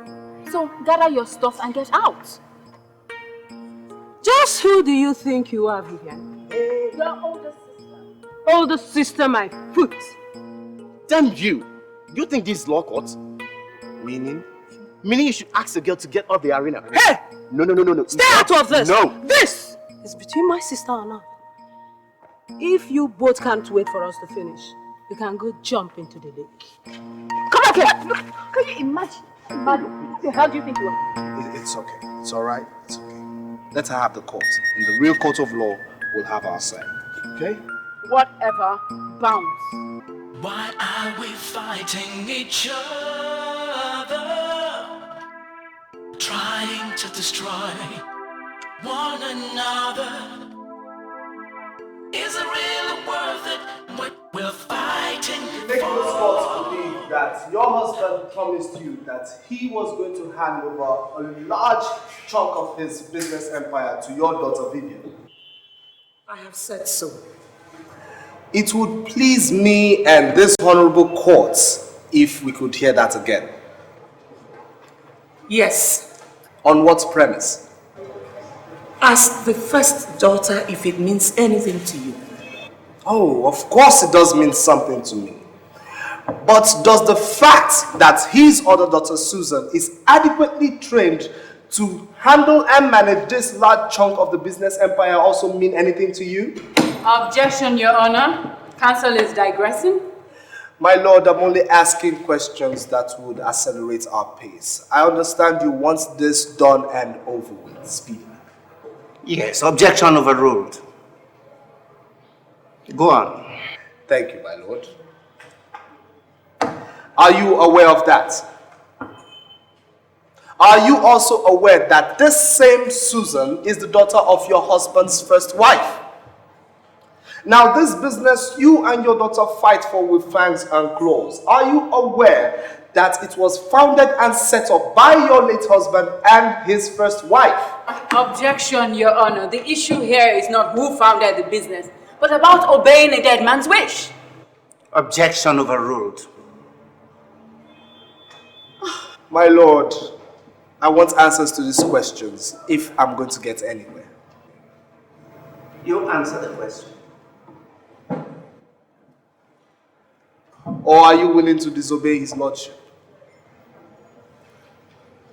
gather your stuff and get out. Just who do you think you are, Vivian? Your older sister. Older sister, my foot. Damn you! You think this is law court? Meaning you should ask a girl to get off the arena. Hey! No. Stay out of this! No! This is between my sister and I. If you both can't wait for us to finish, you can go jump into the lake. Come back here! Look, can you imagine? What the hell do you think you are? It's okay. It's alright. It's okay. Let her have the court. And the real court of law will have our say. Okay? Whatever. Bounce. Why are we fighting each other? Trying to destroy one another. Is it really worth it what we're fighting Make those courts believe that your husband promised you that he was going to hand over a large chunk of his business empire to your daughter Vivian. I have said so. It would please me and this honorable court if we could hear that again. Yes. On what premise? Ask the first daughter if it means anything to you. Oh, of course it does mean something to me. But does the fact that his other daughter Susan is adequately trained to handle and manage this large chunk of the business empire also mean anything to you? Objection, Your Honor. Counsel is digressing. My lord, I'm only asking questions that would accelerate our pace. I understand you want this done and over with speedily. Yes, objection overruled. Go on. Thank you, my lord. Are you aware of that? Are you also aware that this same Susan is the daughter of your husband's first wife? Now, this business you and your daughter fight for with fangs and claws, are you aware that it was founded and set up by your late husband and his first wife? Objection, Your Honor. The issue here is not who founded the business, but about obeying a dead man's wish. Objection overruled. My lord, I want answers to these questions if I'm going to get anywhere. You answer the question. Or are you willing to disobey his lordship?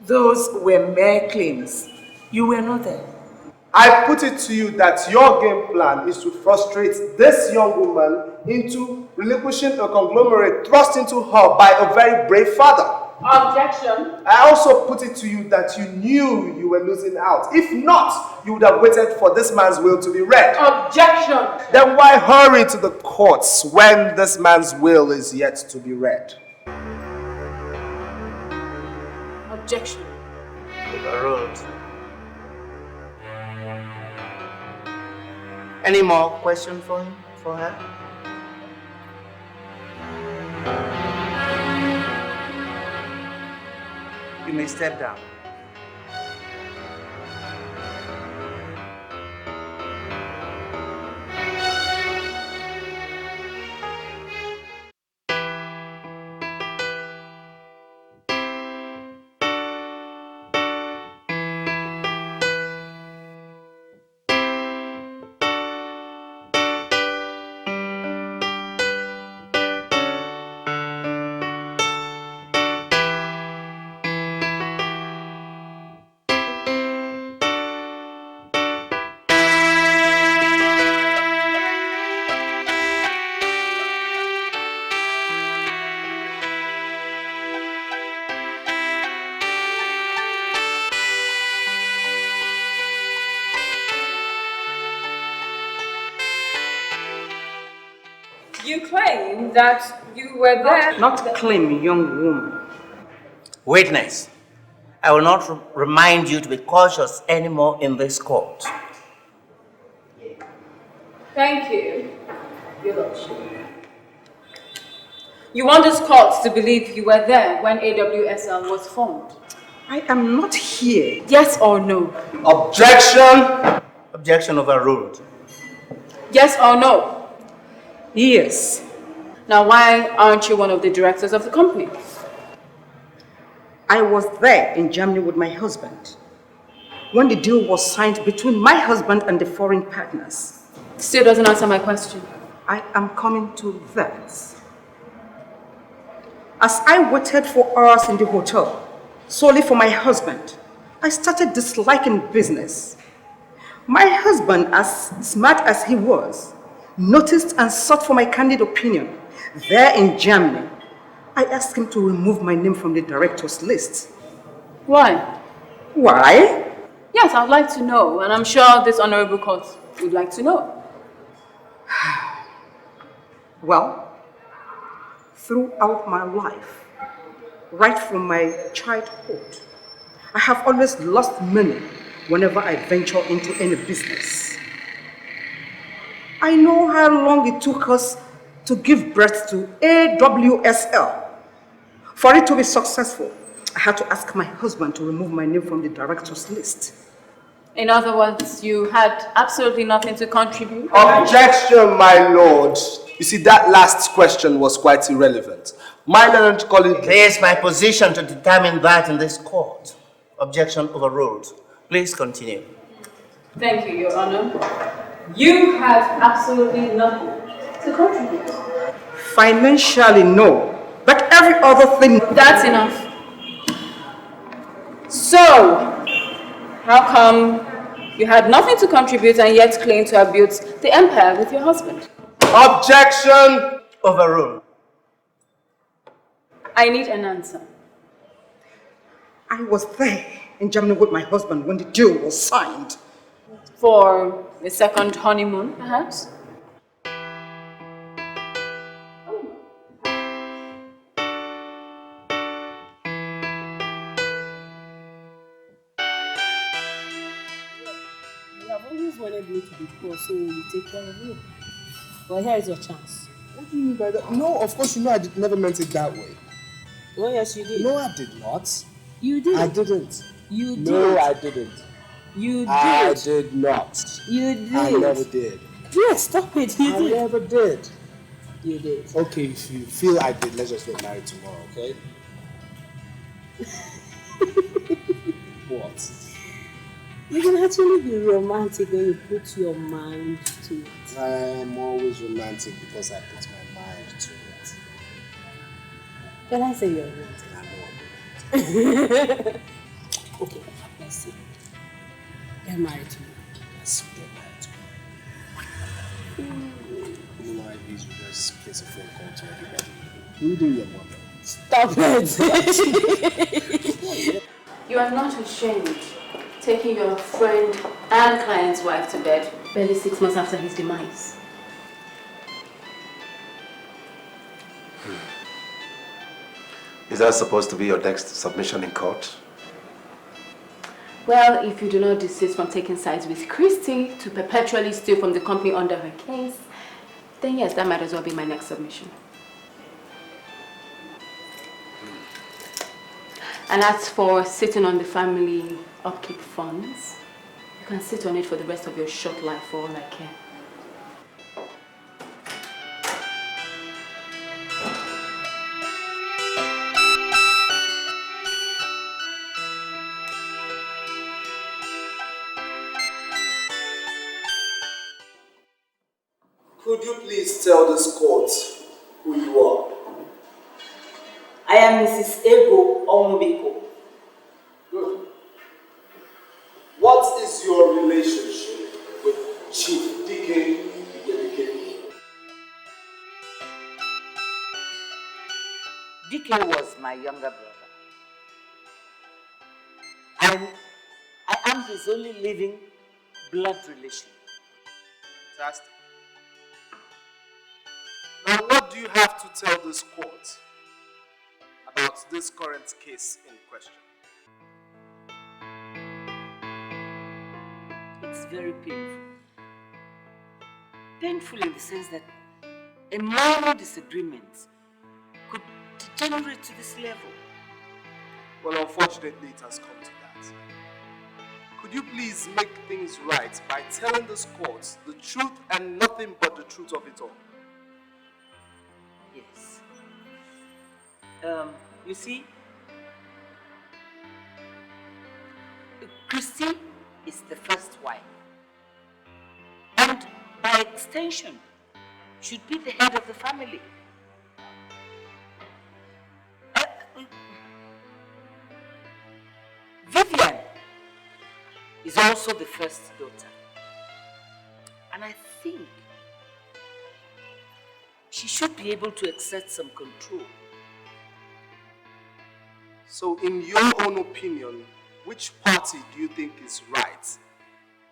Those were mere claims. You were not there. I put it to you that your game plan is to frustrate this young woman into relinquishing a conglomerate thrust into her by a very brave father. Objection. I also put it to you that you knew you were losing out. If not, you would have waited for this man's will to be read. Objection. Then why hurry to the courts when this man's will is yet to be read? Objection. Overruled. Any more questions for him, for her? You may step down. You claim that you were there. Not claim, young woman. Witness, I will not remind you to be cautious anymore in this court. Thank you, Your Lordship. You want this court to believe you were there when AWSL was formed? I am not here. Yes or no? Objection! Objection overruled. Yes or no? Yes. Now, why aren't you one of the directors of the company? I was there in Germany with my husband when the deal was signed between my husband and the foreign partners. Still doesn't answer my question. I am coming to that. As I waited for hours in the hotel, solely for my husband, I started disliking business. My husband, as smart as he was, noticed and sought for my candid opinion. There in Germany, I asked him to remove my name from the director's list. Why? Why? Yes, I'd like to know, and I'm sure this honorable court would like to know. Well, throughout my life, right from my childhood, I have always lost money whenever I venture into any business. I know how long it took us to give birth to AWSL. For it to be successful, I had to ask my husband to remove my name from the director's list. In other words, you had absolutely nothing to contribute? Objection, my lord. You see, that last question was quite irrelevant. My learned colleague... It is my position to determine that in this court. Objection overruled. Please continue. Thank you, Your Honor. You have absolutely nothing to contribute. Financially, no. But every other thing... That's enough. So, how come you had nothing to contribute and yet claim to have built the empire with your husband? Objection! Overruled. I need an answer. I was there in Germany with my husband when the deal was signed. For a second honeymoon, perhaps? You have always wanted me to be poor, so you take care of me. Well, here is your chance. What do you mean by that? No, of course you know never meant it that way. Oh, yes, you did. No, I did not. You did. I didn't. You did. No, I didn't. You did. I did not. You did. I never did. Yes, stop it. You did. I never did. You did. Okay, if you feel I did, let's just get married tomorrow, okay? What? You can actually be romantic when you put your mind to it. I am always romantic because I put my mind to it. Can I say you're romantic? I know I'm romantic. Okay, let's see. Get married to me. Let's get married to me. You know, I usually just place a phone call to everybody. Who do your mother? Stop it! You are not ashamed taking your friend and client's wife to bed barely 6 months after his demise. Is that supposed to be your next submission in court? Well, if you do not desist from taking sides with Christy to perpetually steal from the company under her case, then yes, that might as well be my next submission. And as for sitting on the family upkeep funds, you can sit on it for the rest of your short life for all I care. Could you please tell this court who you are? I am Mrs. Ego Onwubiko. Good. What is your relationship with Chief Igwebuike? DK was my younger brother. And I am his only living blood relation. Fantastic. Now, what do you have to tell this court about this current case in question? It's very painful. Painful in the sense that a minor disagreement could degenerate to this level. Well, unfortunately, it has come to that. Could you please make things right by telling this court the truth and nothing but the truth of it all? Yes. You see, Christy is the first wife. And by extension, should be the head of the family. Vivian is also the first daughter. And I think she should be able to exert some control. So, in your own opinion, which party do you think is right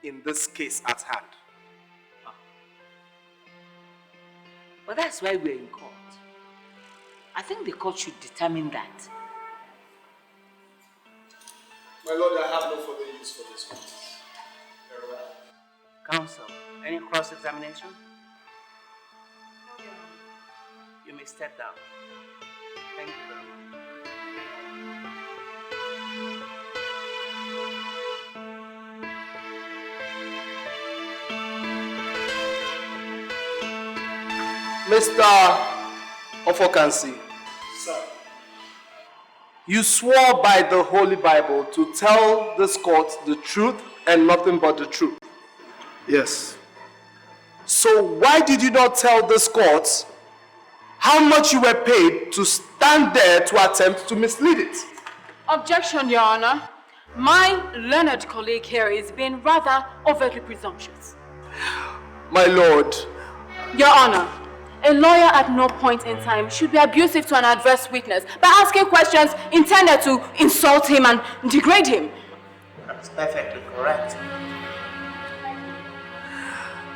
in this case at hand? But that's why we're in court. I think the court should determine that. My lord, I have no further use for this one. Very well. Counsel, any cross-examination? You may step down. Thank you very much. Mr. Ofokansi. Sir. You swore by the Holy Bible to tell this court the truth and nothing but the truth. Yes. So why did you not tell this court how much you were paid to stand there to attempt to mislead it? Objection, Your Honor. My learned colleague here is being rather overtly presumptuous. My lord. Your Honor, a lawyer at no point in time should be abusive to an adverse witness by asking questions intended to insult him and degrade him. That's perfectly correct.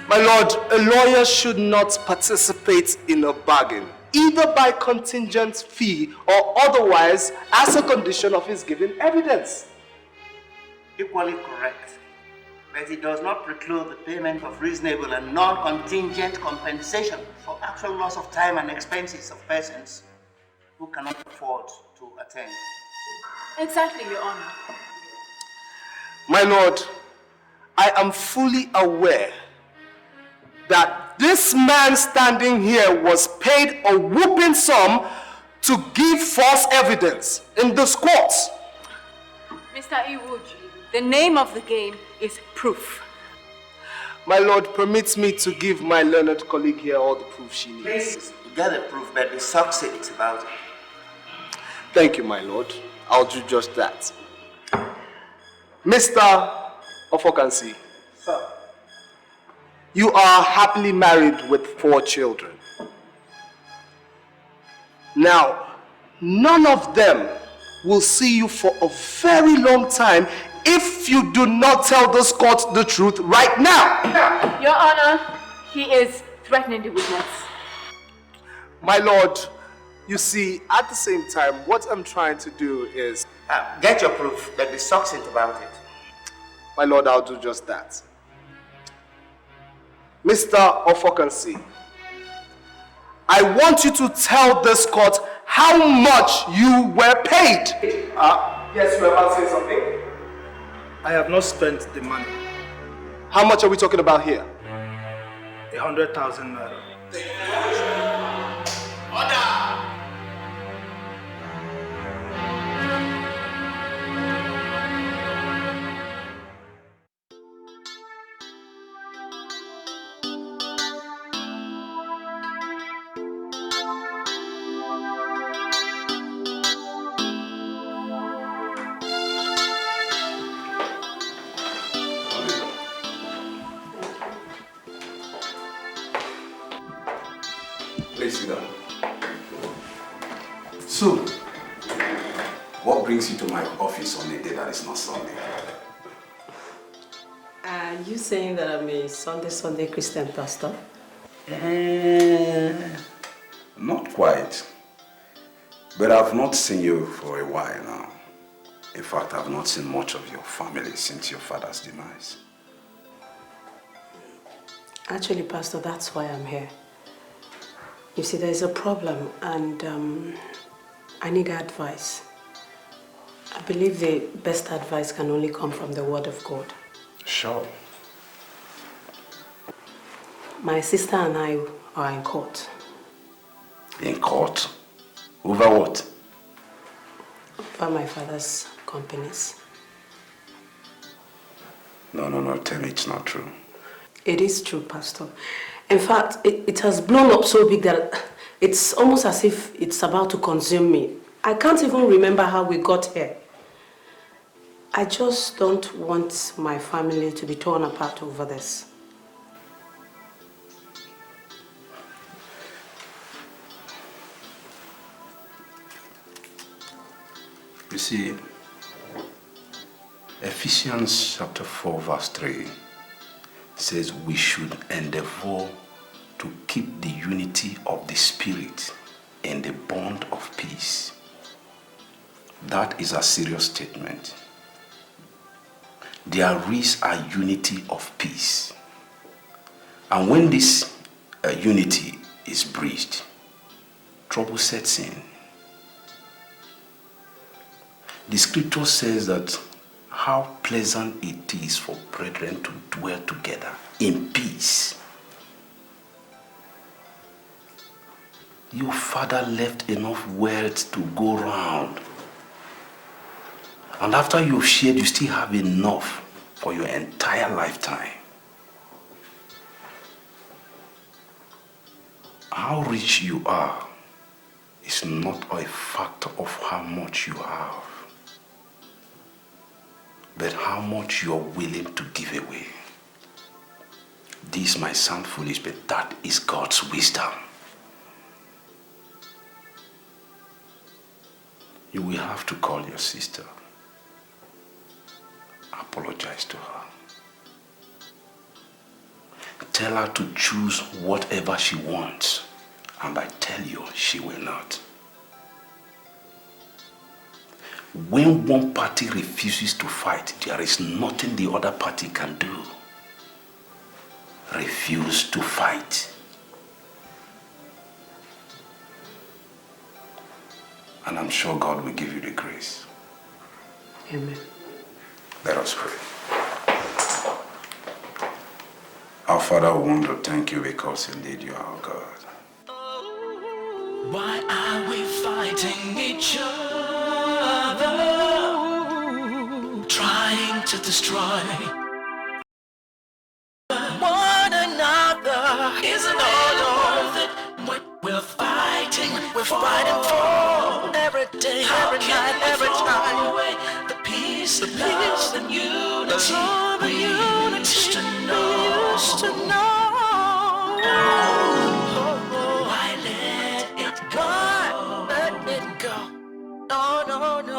My lord, a lawyer should not participate in a bargain, either by contingent fee or otherwise as a condition of his giving evidence. Equally correct. But it does not preclude the payment of reasonable and non-contingent compensation for actual loss of time and expenses of persons who cannot afford to attend. Exactly, Your Honor. My lord, I am fully aware that this man standing here was paid a whooping sum to give false evidence in this court. Mr. Iwuji, the name of the game is proof. My lord permits me to give my learned colleague here all the proof she needs. Please, get the proof, but be succinct about it. Thank you, my lord. I'll do just that. Mr. Ofokansi. Sir. You are happily married with 4 children. Now, none of them will see you for a very long time if you do not tell this court the truth right now. Your Honor, he is threatening the witness. My lord, you see, at the same time, what I'm trying to do is... get your proof, but be succinct about it. My lord, I'll do just that. Mr. Ofokansi, I want you to tell this court how much you were paid. Yes, you were about to say something? I have not spent the money. How much are we talking about here? 100,000 naira. Order! Please sit down. So, what brings you to my office on a day that is not Sunday? Are you saying that I'm a Sunday Christian pastor? Not quite. But I've not seen you for a while now. In fact, I've not seen much of your family since your father's demise. Actually, Pastor, that's why I'm here. You see, there's a problem and I need advice. I believe the best advice can only come from the Word of God. Sure. My sister and I are in court. In court? Over what? Over my father's companies. No, tell me it's not true. It is true, Pastor. In fact, it has blown up so big that it's almost as if it's about to consume me. I can't even remember how we got here. I just don't want my family to be torn apart over this. You see, Ephesians chapter 4 verse 3 says we should endeavor to keep the unity of the Spirit in the bond of peace. That is a serious statement. There is a unity of peace. And when this unity is breached, trouble sets in. The scripture says that how pleasant it is for brethren to dwell together in peace. Your father left enough wealth to go round. And after you've shared, you still have enough for your entire lifetime. How rich you are is not a factor of how much you have, but how much you are willing to give away. This might sound foolish, but that is God's wisdom. You will have to call your sister. Apologize to her. Tell her to choose whatever she wants, and I tell you, she will not. When one party refuses to fight, there is nothing the other party can do. Refuse to fight. And I'm sure God will give you the grace. Amen. Let us pray. Our Father, we want to thank you because indeed you are our God. Why are we fighting each other? Trying to destroy one another. Isn't it worth it? We're fighting for every day, every night, every time. The peace, love, and unity we used to know. Why let it go? Let it go. No, no, no.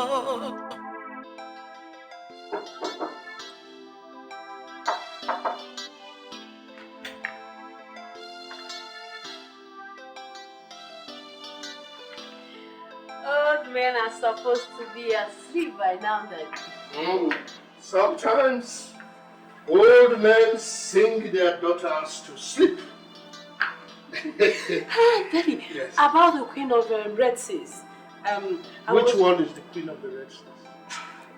Old men are supposed to be asleep by now, Daddy. Sometimes old men sing their daughters to sleep. Daddy, Yes. about the Queen of Red Seas. Which one is the Queen of the Red Seas?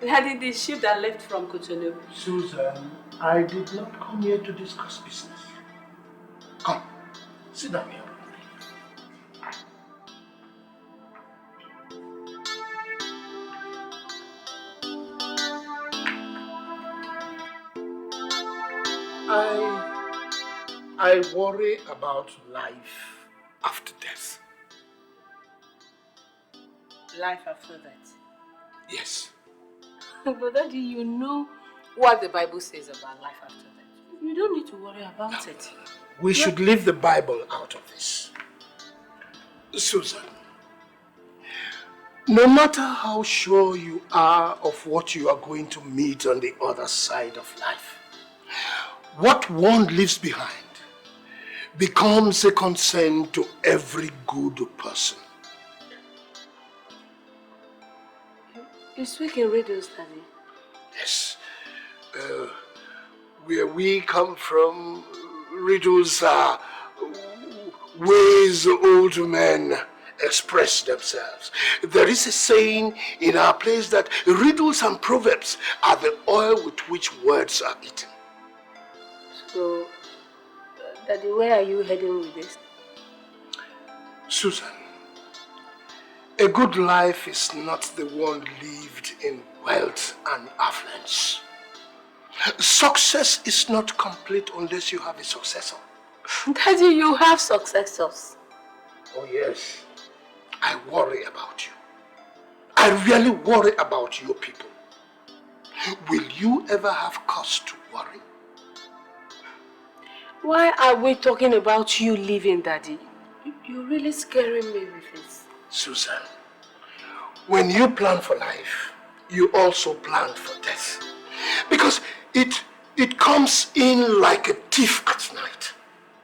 Daddy, the ship that left from Cotonou. Susan, I did not come here to discuss business. Come, sit down here. I worry about life after death. Life after that. Yes. But Daddy, you know what the Bible says about life after that. You don't need to worry about it. We should leave the Bible out of this. Susan, no matter how sure you are of what you are going to meet on the other side of life, what one leaves behind becomes a concern to every good person. You speak in riddles, Daddy. Yes. Where we come from, riddles are ways old men express themselves. There is a saying in our place that riddles and proverbs are the oil with which words are eaten. So, Daddy, where are you heading with this? Susan, a good life is not the one lived in wealth and affluence. Success is not complete unless you have a successor. Daddy, you have successors. Oh yes, I worry about you. I really worry about your people. Will you ever have cause to worry? Why are we talking about you leaving, Daddy? You're really scaring me with this. Susan, when you plan for life, you also plan for death. Because it comes in like a thief at night.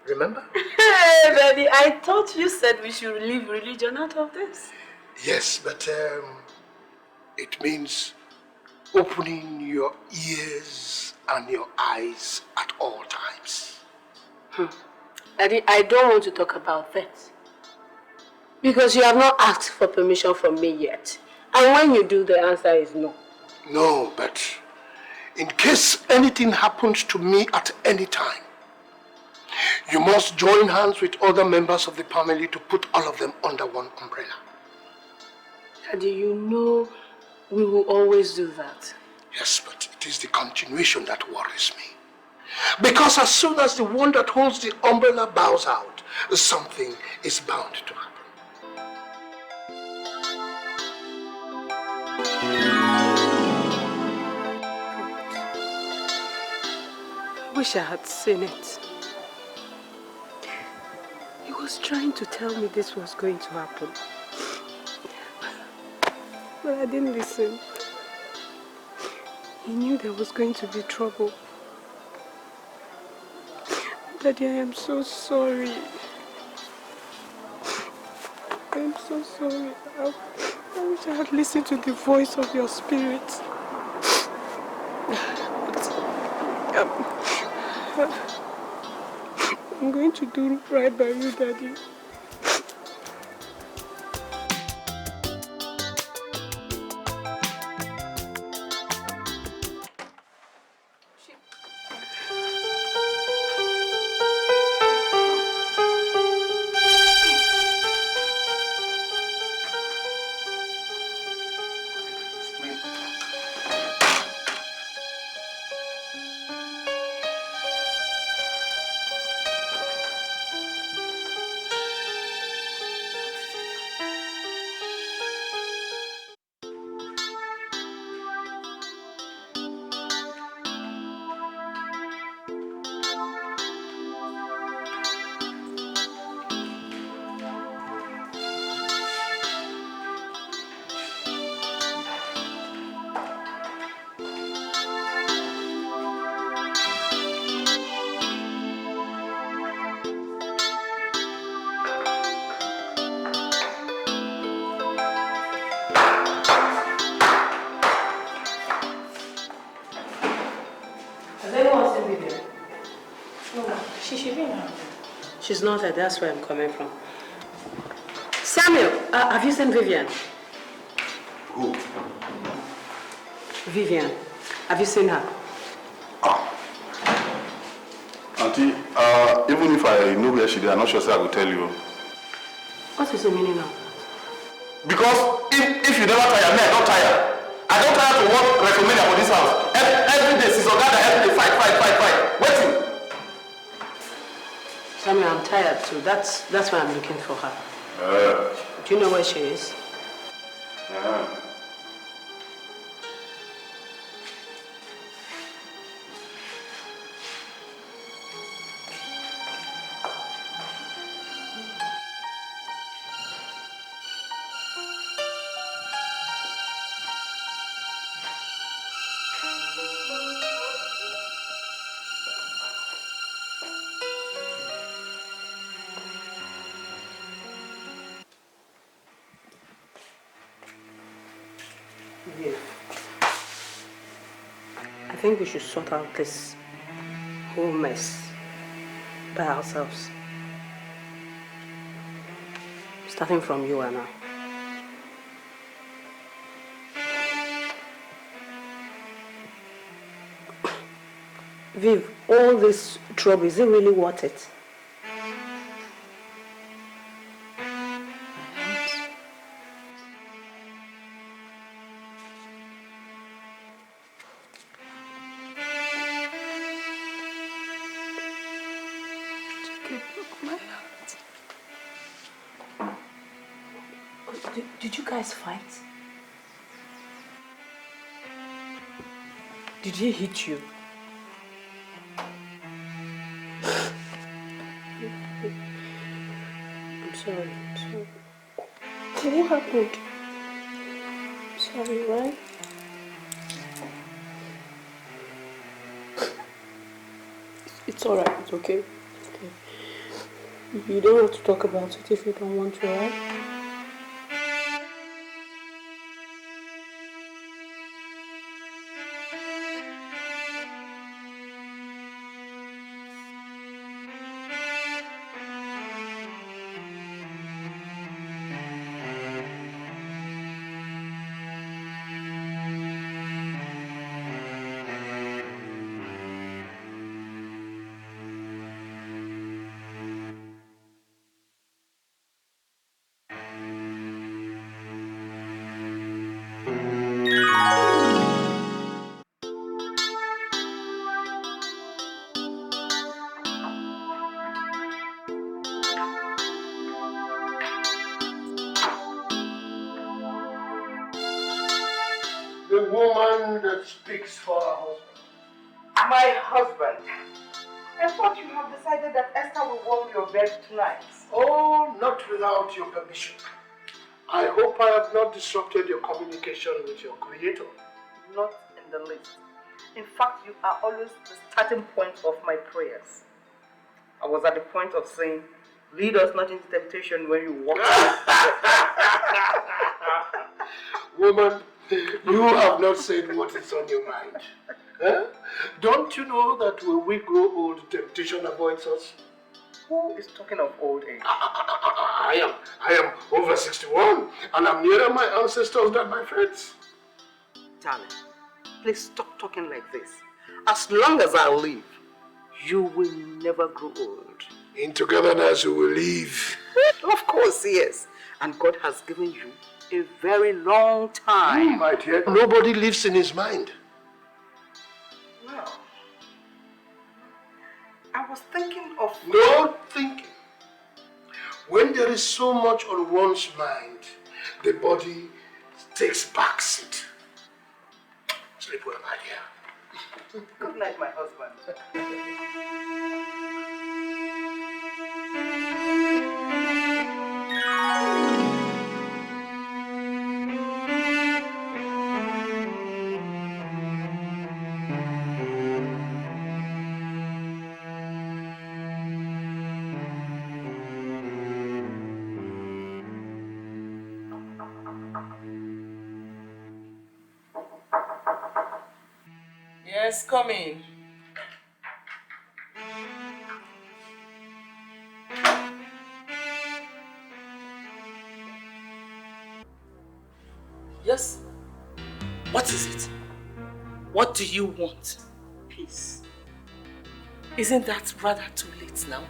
Remember? Hey, Daddy, I thought you said we should leave religion out of this. Yes, but it means opening your ears and your eyes at all times. Daddy, I don't want to talk about that. Because you have not asked for permission from me yet. And when you do, the answer is no. No, but in case anything happens to me at any time, you must join hands with other members of the family to put all of them under one umbrella. Daddy, you know we will always do that. Yes, but it is the continuation that worries me. Because as soon as the one that holds the umbrella bows out, something is bound to happen. I wish I had seen it. He was trying to tell me this was going to happen. But I didn't listen. He knew there was going to be trouble. Daddy, I am so sorry. I am so sorry. I wish I had listened to the voice of your spirit. But, I'm going to do right by you, Daddy. She's not there, that's where I'm coming from. Samuel, have you seen Vivian? Who? Vivian. Have you seen her? Auntie, even if I know where she is, I'm not sure I will tell you. What is the meaning of that? Because if you never tire, me, I don't tire. I don't tire to work recommend for this house. Every day, since Ogada, every day, fight. Waiting. Samuel, I'm tired too. That's why I'm looking for her. Do you know where she is? I think we should sort out this whole mess by ourselves. Starting from you and I. Viv, all this trouble, is it really worth it? Did you guys fight? Did he hit you? I'm sorry. What happened? I'm sorry, right? It's alright, it's okay. You don't have to talk about it if you don't want to, right? woman that speaks for her husband. My husband. I thought you have decided that Esther will warm your bed tonight. Oh, not without your permission. I hope I have not disrupted your communication with your creator. Not in the least. In fact, you are always the starting point of my prayers. I was at the point of saying, lead us not into temptation when you walk. Woman, you have not said what is on your mind. Huh? Don't you know that when we grow old, temptation avoids us? Who is talking of old age? I am over 61 and I'm nearer my ancestors than my friends. Darling, please stop talking like this. As long as I live, you will never grow old. In togetherness we will live. Of course, yes. And God has given you a very long time. My dear, nobody lives in his mind. Well, I was thinking of... No thinking. When there is so much on one's mind, the body takes backseat. Sleep well, my dear. Good night, my husband. Yes, come in. Yes? What is it? What do you want? Peace. Isn't that rather too late now?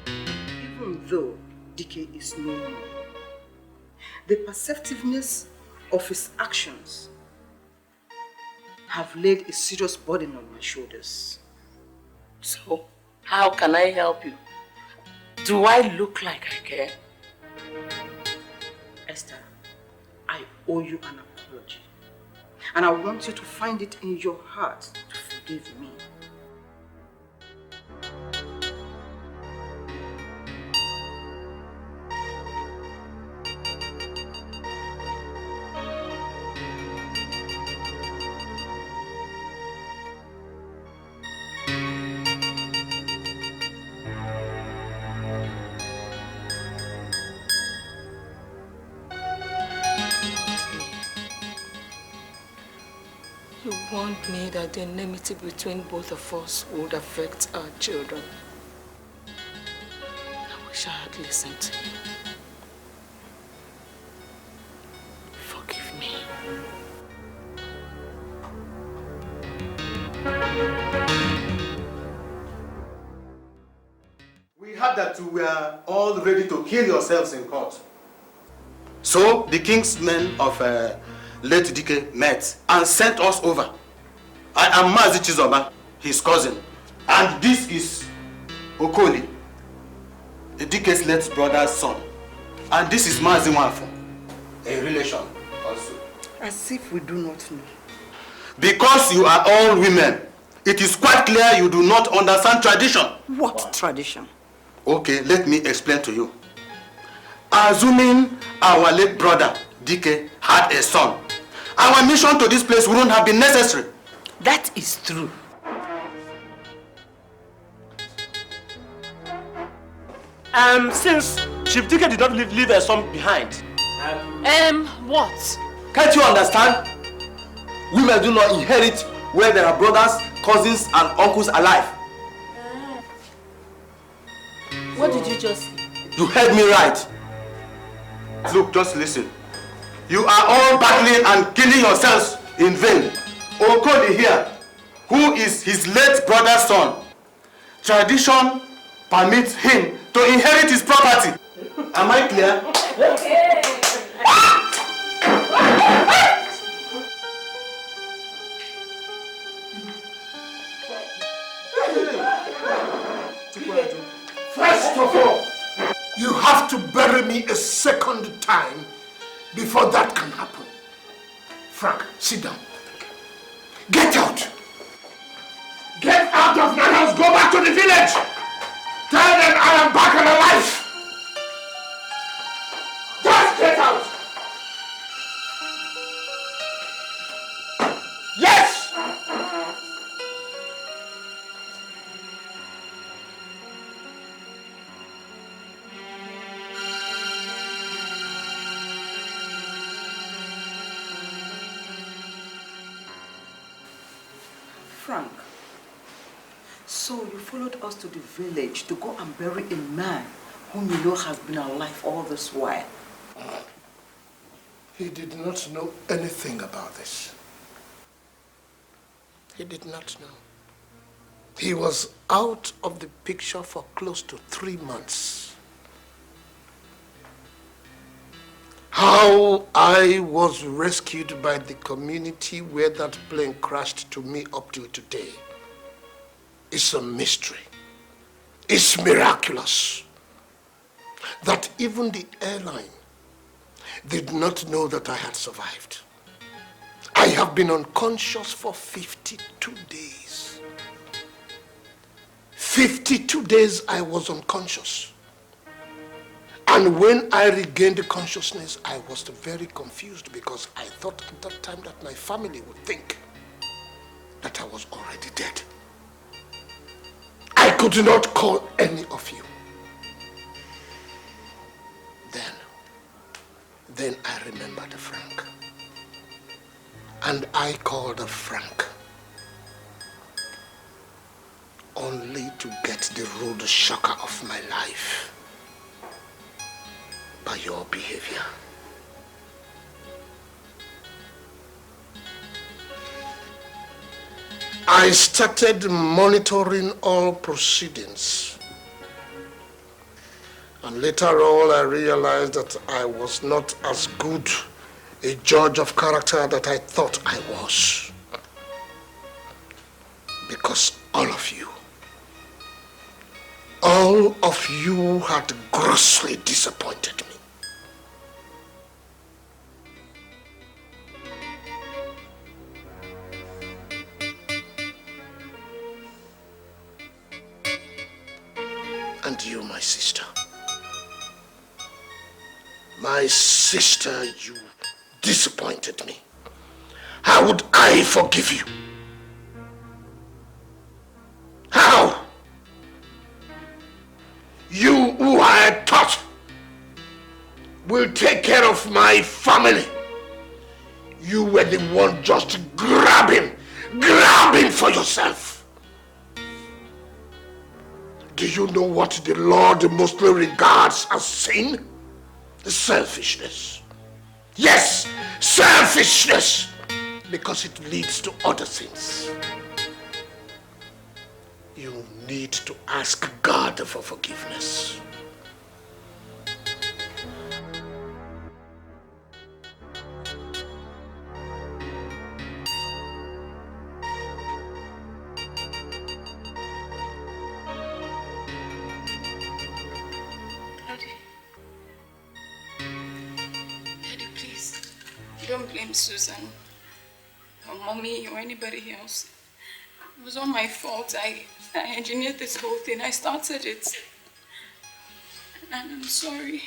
Even though Dike is no more, the perceptiveness of his actions have laid a serious burden on my shoulders. So, how can I help you? Do I look like I care? Esther, I owe you an apology. And I want you to find it in your heart to forgive me. You warned me that the enmity between both of us would affect our children. I wish I had listened to you. Forgive me. We heard that you were all ready to kill yourselves in court. So the king's men of late Dike met and sent us over. I am Mazi Chizoba, his cousin. And this is Okoli, Dike's late brother's son. And this is Mazi Wanfo, a relation also. As if we do not know. Because you are all women, it is quite clear you do not understand tradition. What tradition? Okay, let me explain to you. Assuming our late brother, Dike, had a son, our mission to this place wouldn't have been necessary. That is true. Since Chief Dike did not leave a son behind. What? Can't you understand? Women do not inherit where there are brothers, cousins, and uncles alive. What did you just say? You heard me right. Look, just listen. You are all battling and killing yourselves in vain. Okoli here, who is his late brother's son, tradition permits him to inherit his property. Am I clear? First of all, You have to bury me a second time before that can happen. Frank, sit down. Get out! Get out of my house! Go back to the village! Tell them I am back and alive! Just get out! Yes! Frank, so you followed us to the village to go and bury a man whom you know has been alive all this while. He did not know anything about this. He did not know. He was out of the picture for close to 3 months. How I was rescued by the community where that plane crashed to me up to today is a mystery. It's miraculous that even the airline did not know that I had survived. I have been unconscious for 52 days. 52 days I was unconscious. And when I regained consciousness, I was very confused because I thought at that time that my family would think that I was already dead. I could not call any of you. Then I remembered Frank. And I called Frank only to get the rude shocker of my life by your behavior. I started monitoring all proceedings. And later on, I realized that I was not as good a judge of character that I thought I was. Because all of you had grossly disappointed me. And you, my sister. My sister, you disappointed me. How would I forgive you? How? You who I had thought will take care of my family. You were the one just grabbing for yourself. Do you know what the Lord mostly regards as sin? Selfishness. Yes, selfishness. Because it leads to other things. You need to ask God for forgiveness. Daddy, please, don't blame Susan or Mommy or anybody else. It was all my fault. I engineered this whole thing. I started it. And I'm sorry.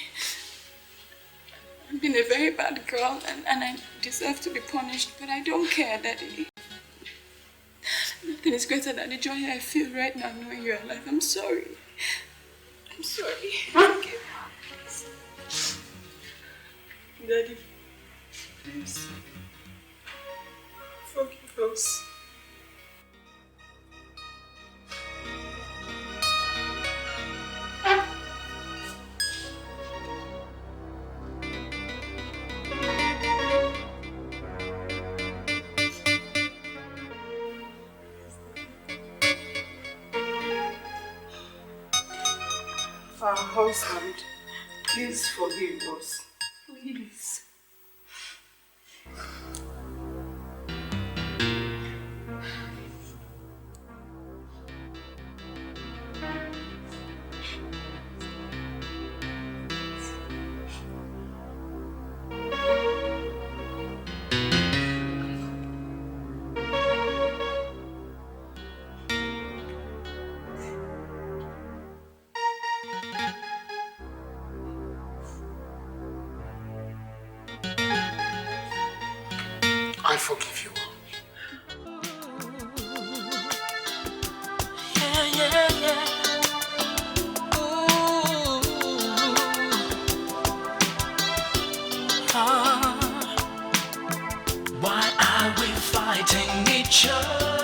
I've been a very bad girl and I deserve to be punished, but I don't care, Daddy. Nothing is greater than the joy I feel right now knowing you're alive. I'm sorry. I'm sorry. Forgive me. Daddy, please. Forgive us. Our husband, please forgive us. Please. forgive you. Yeah. Why are we fighting each other?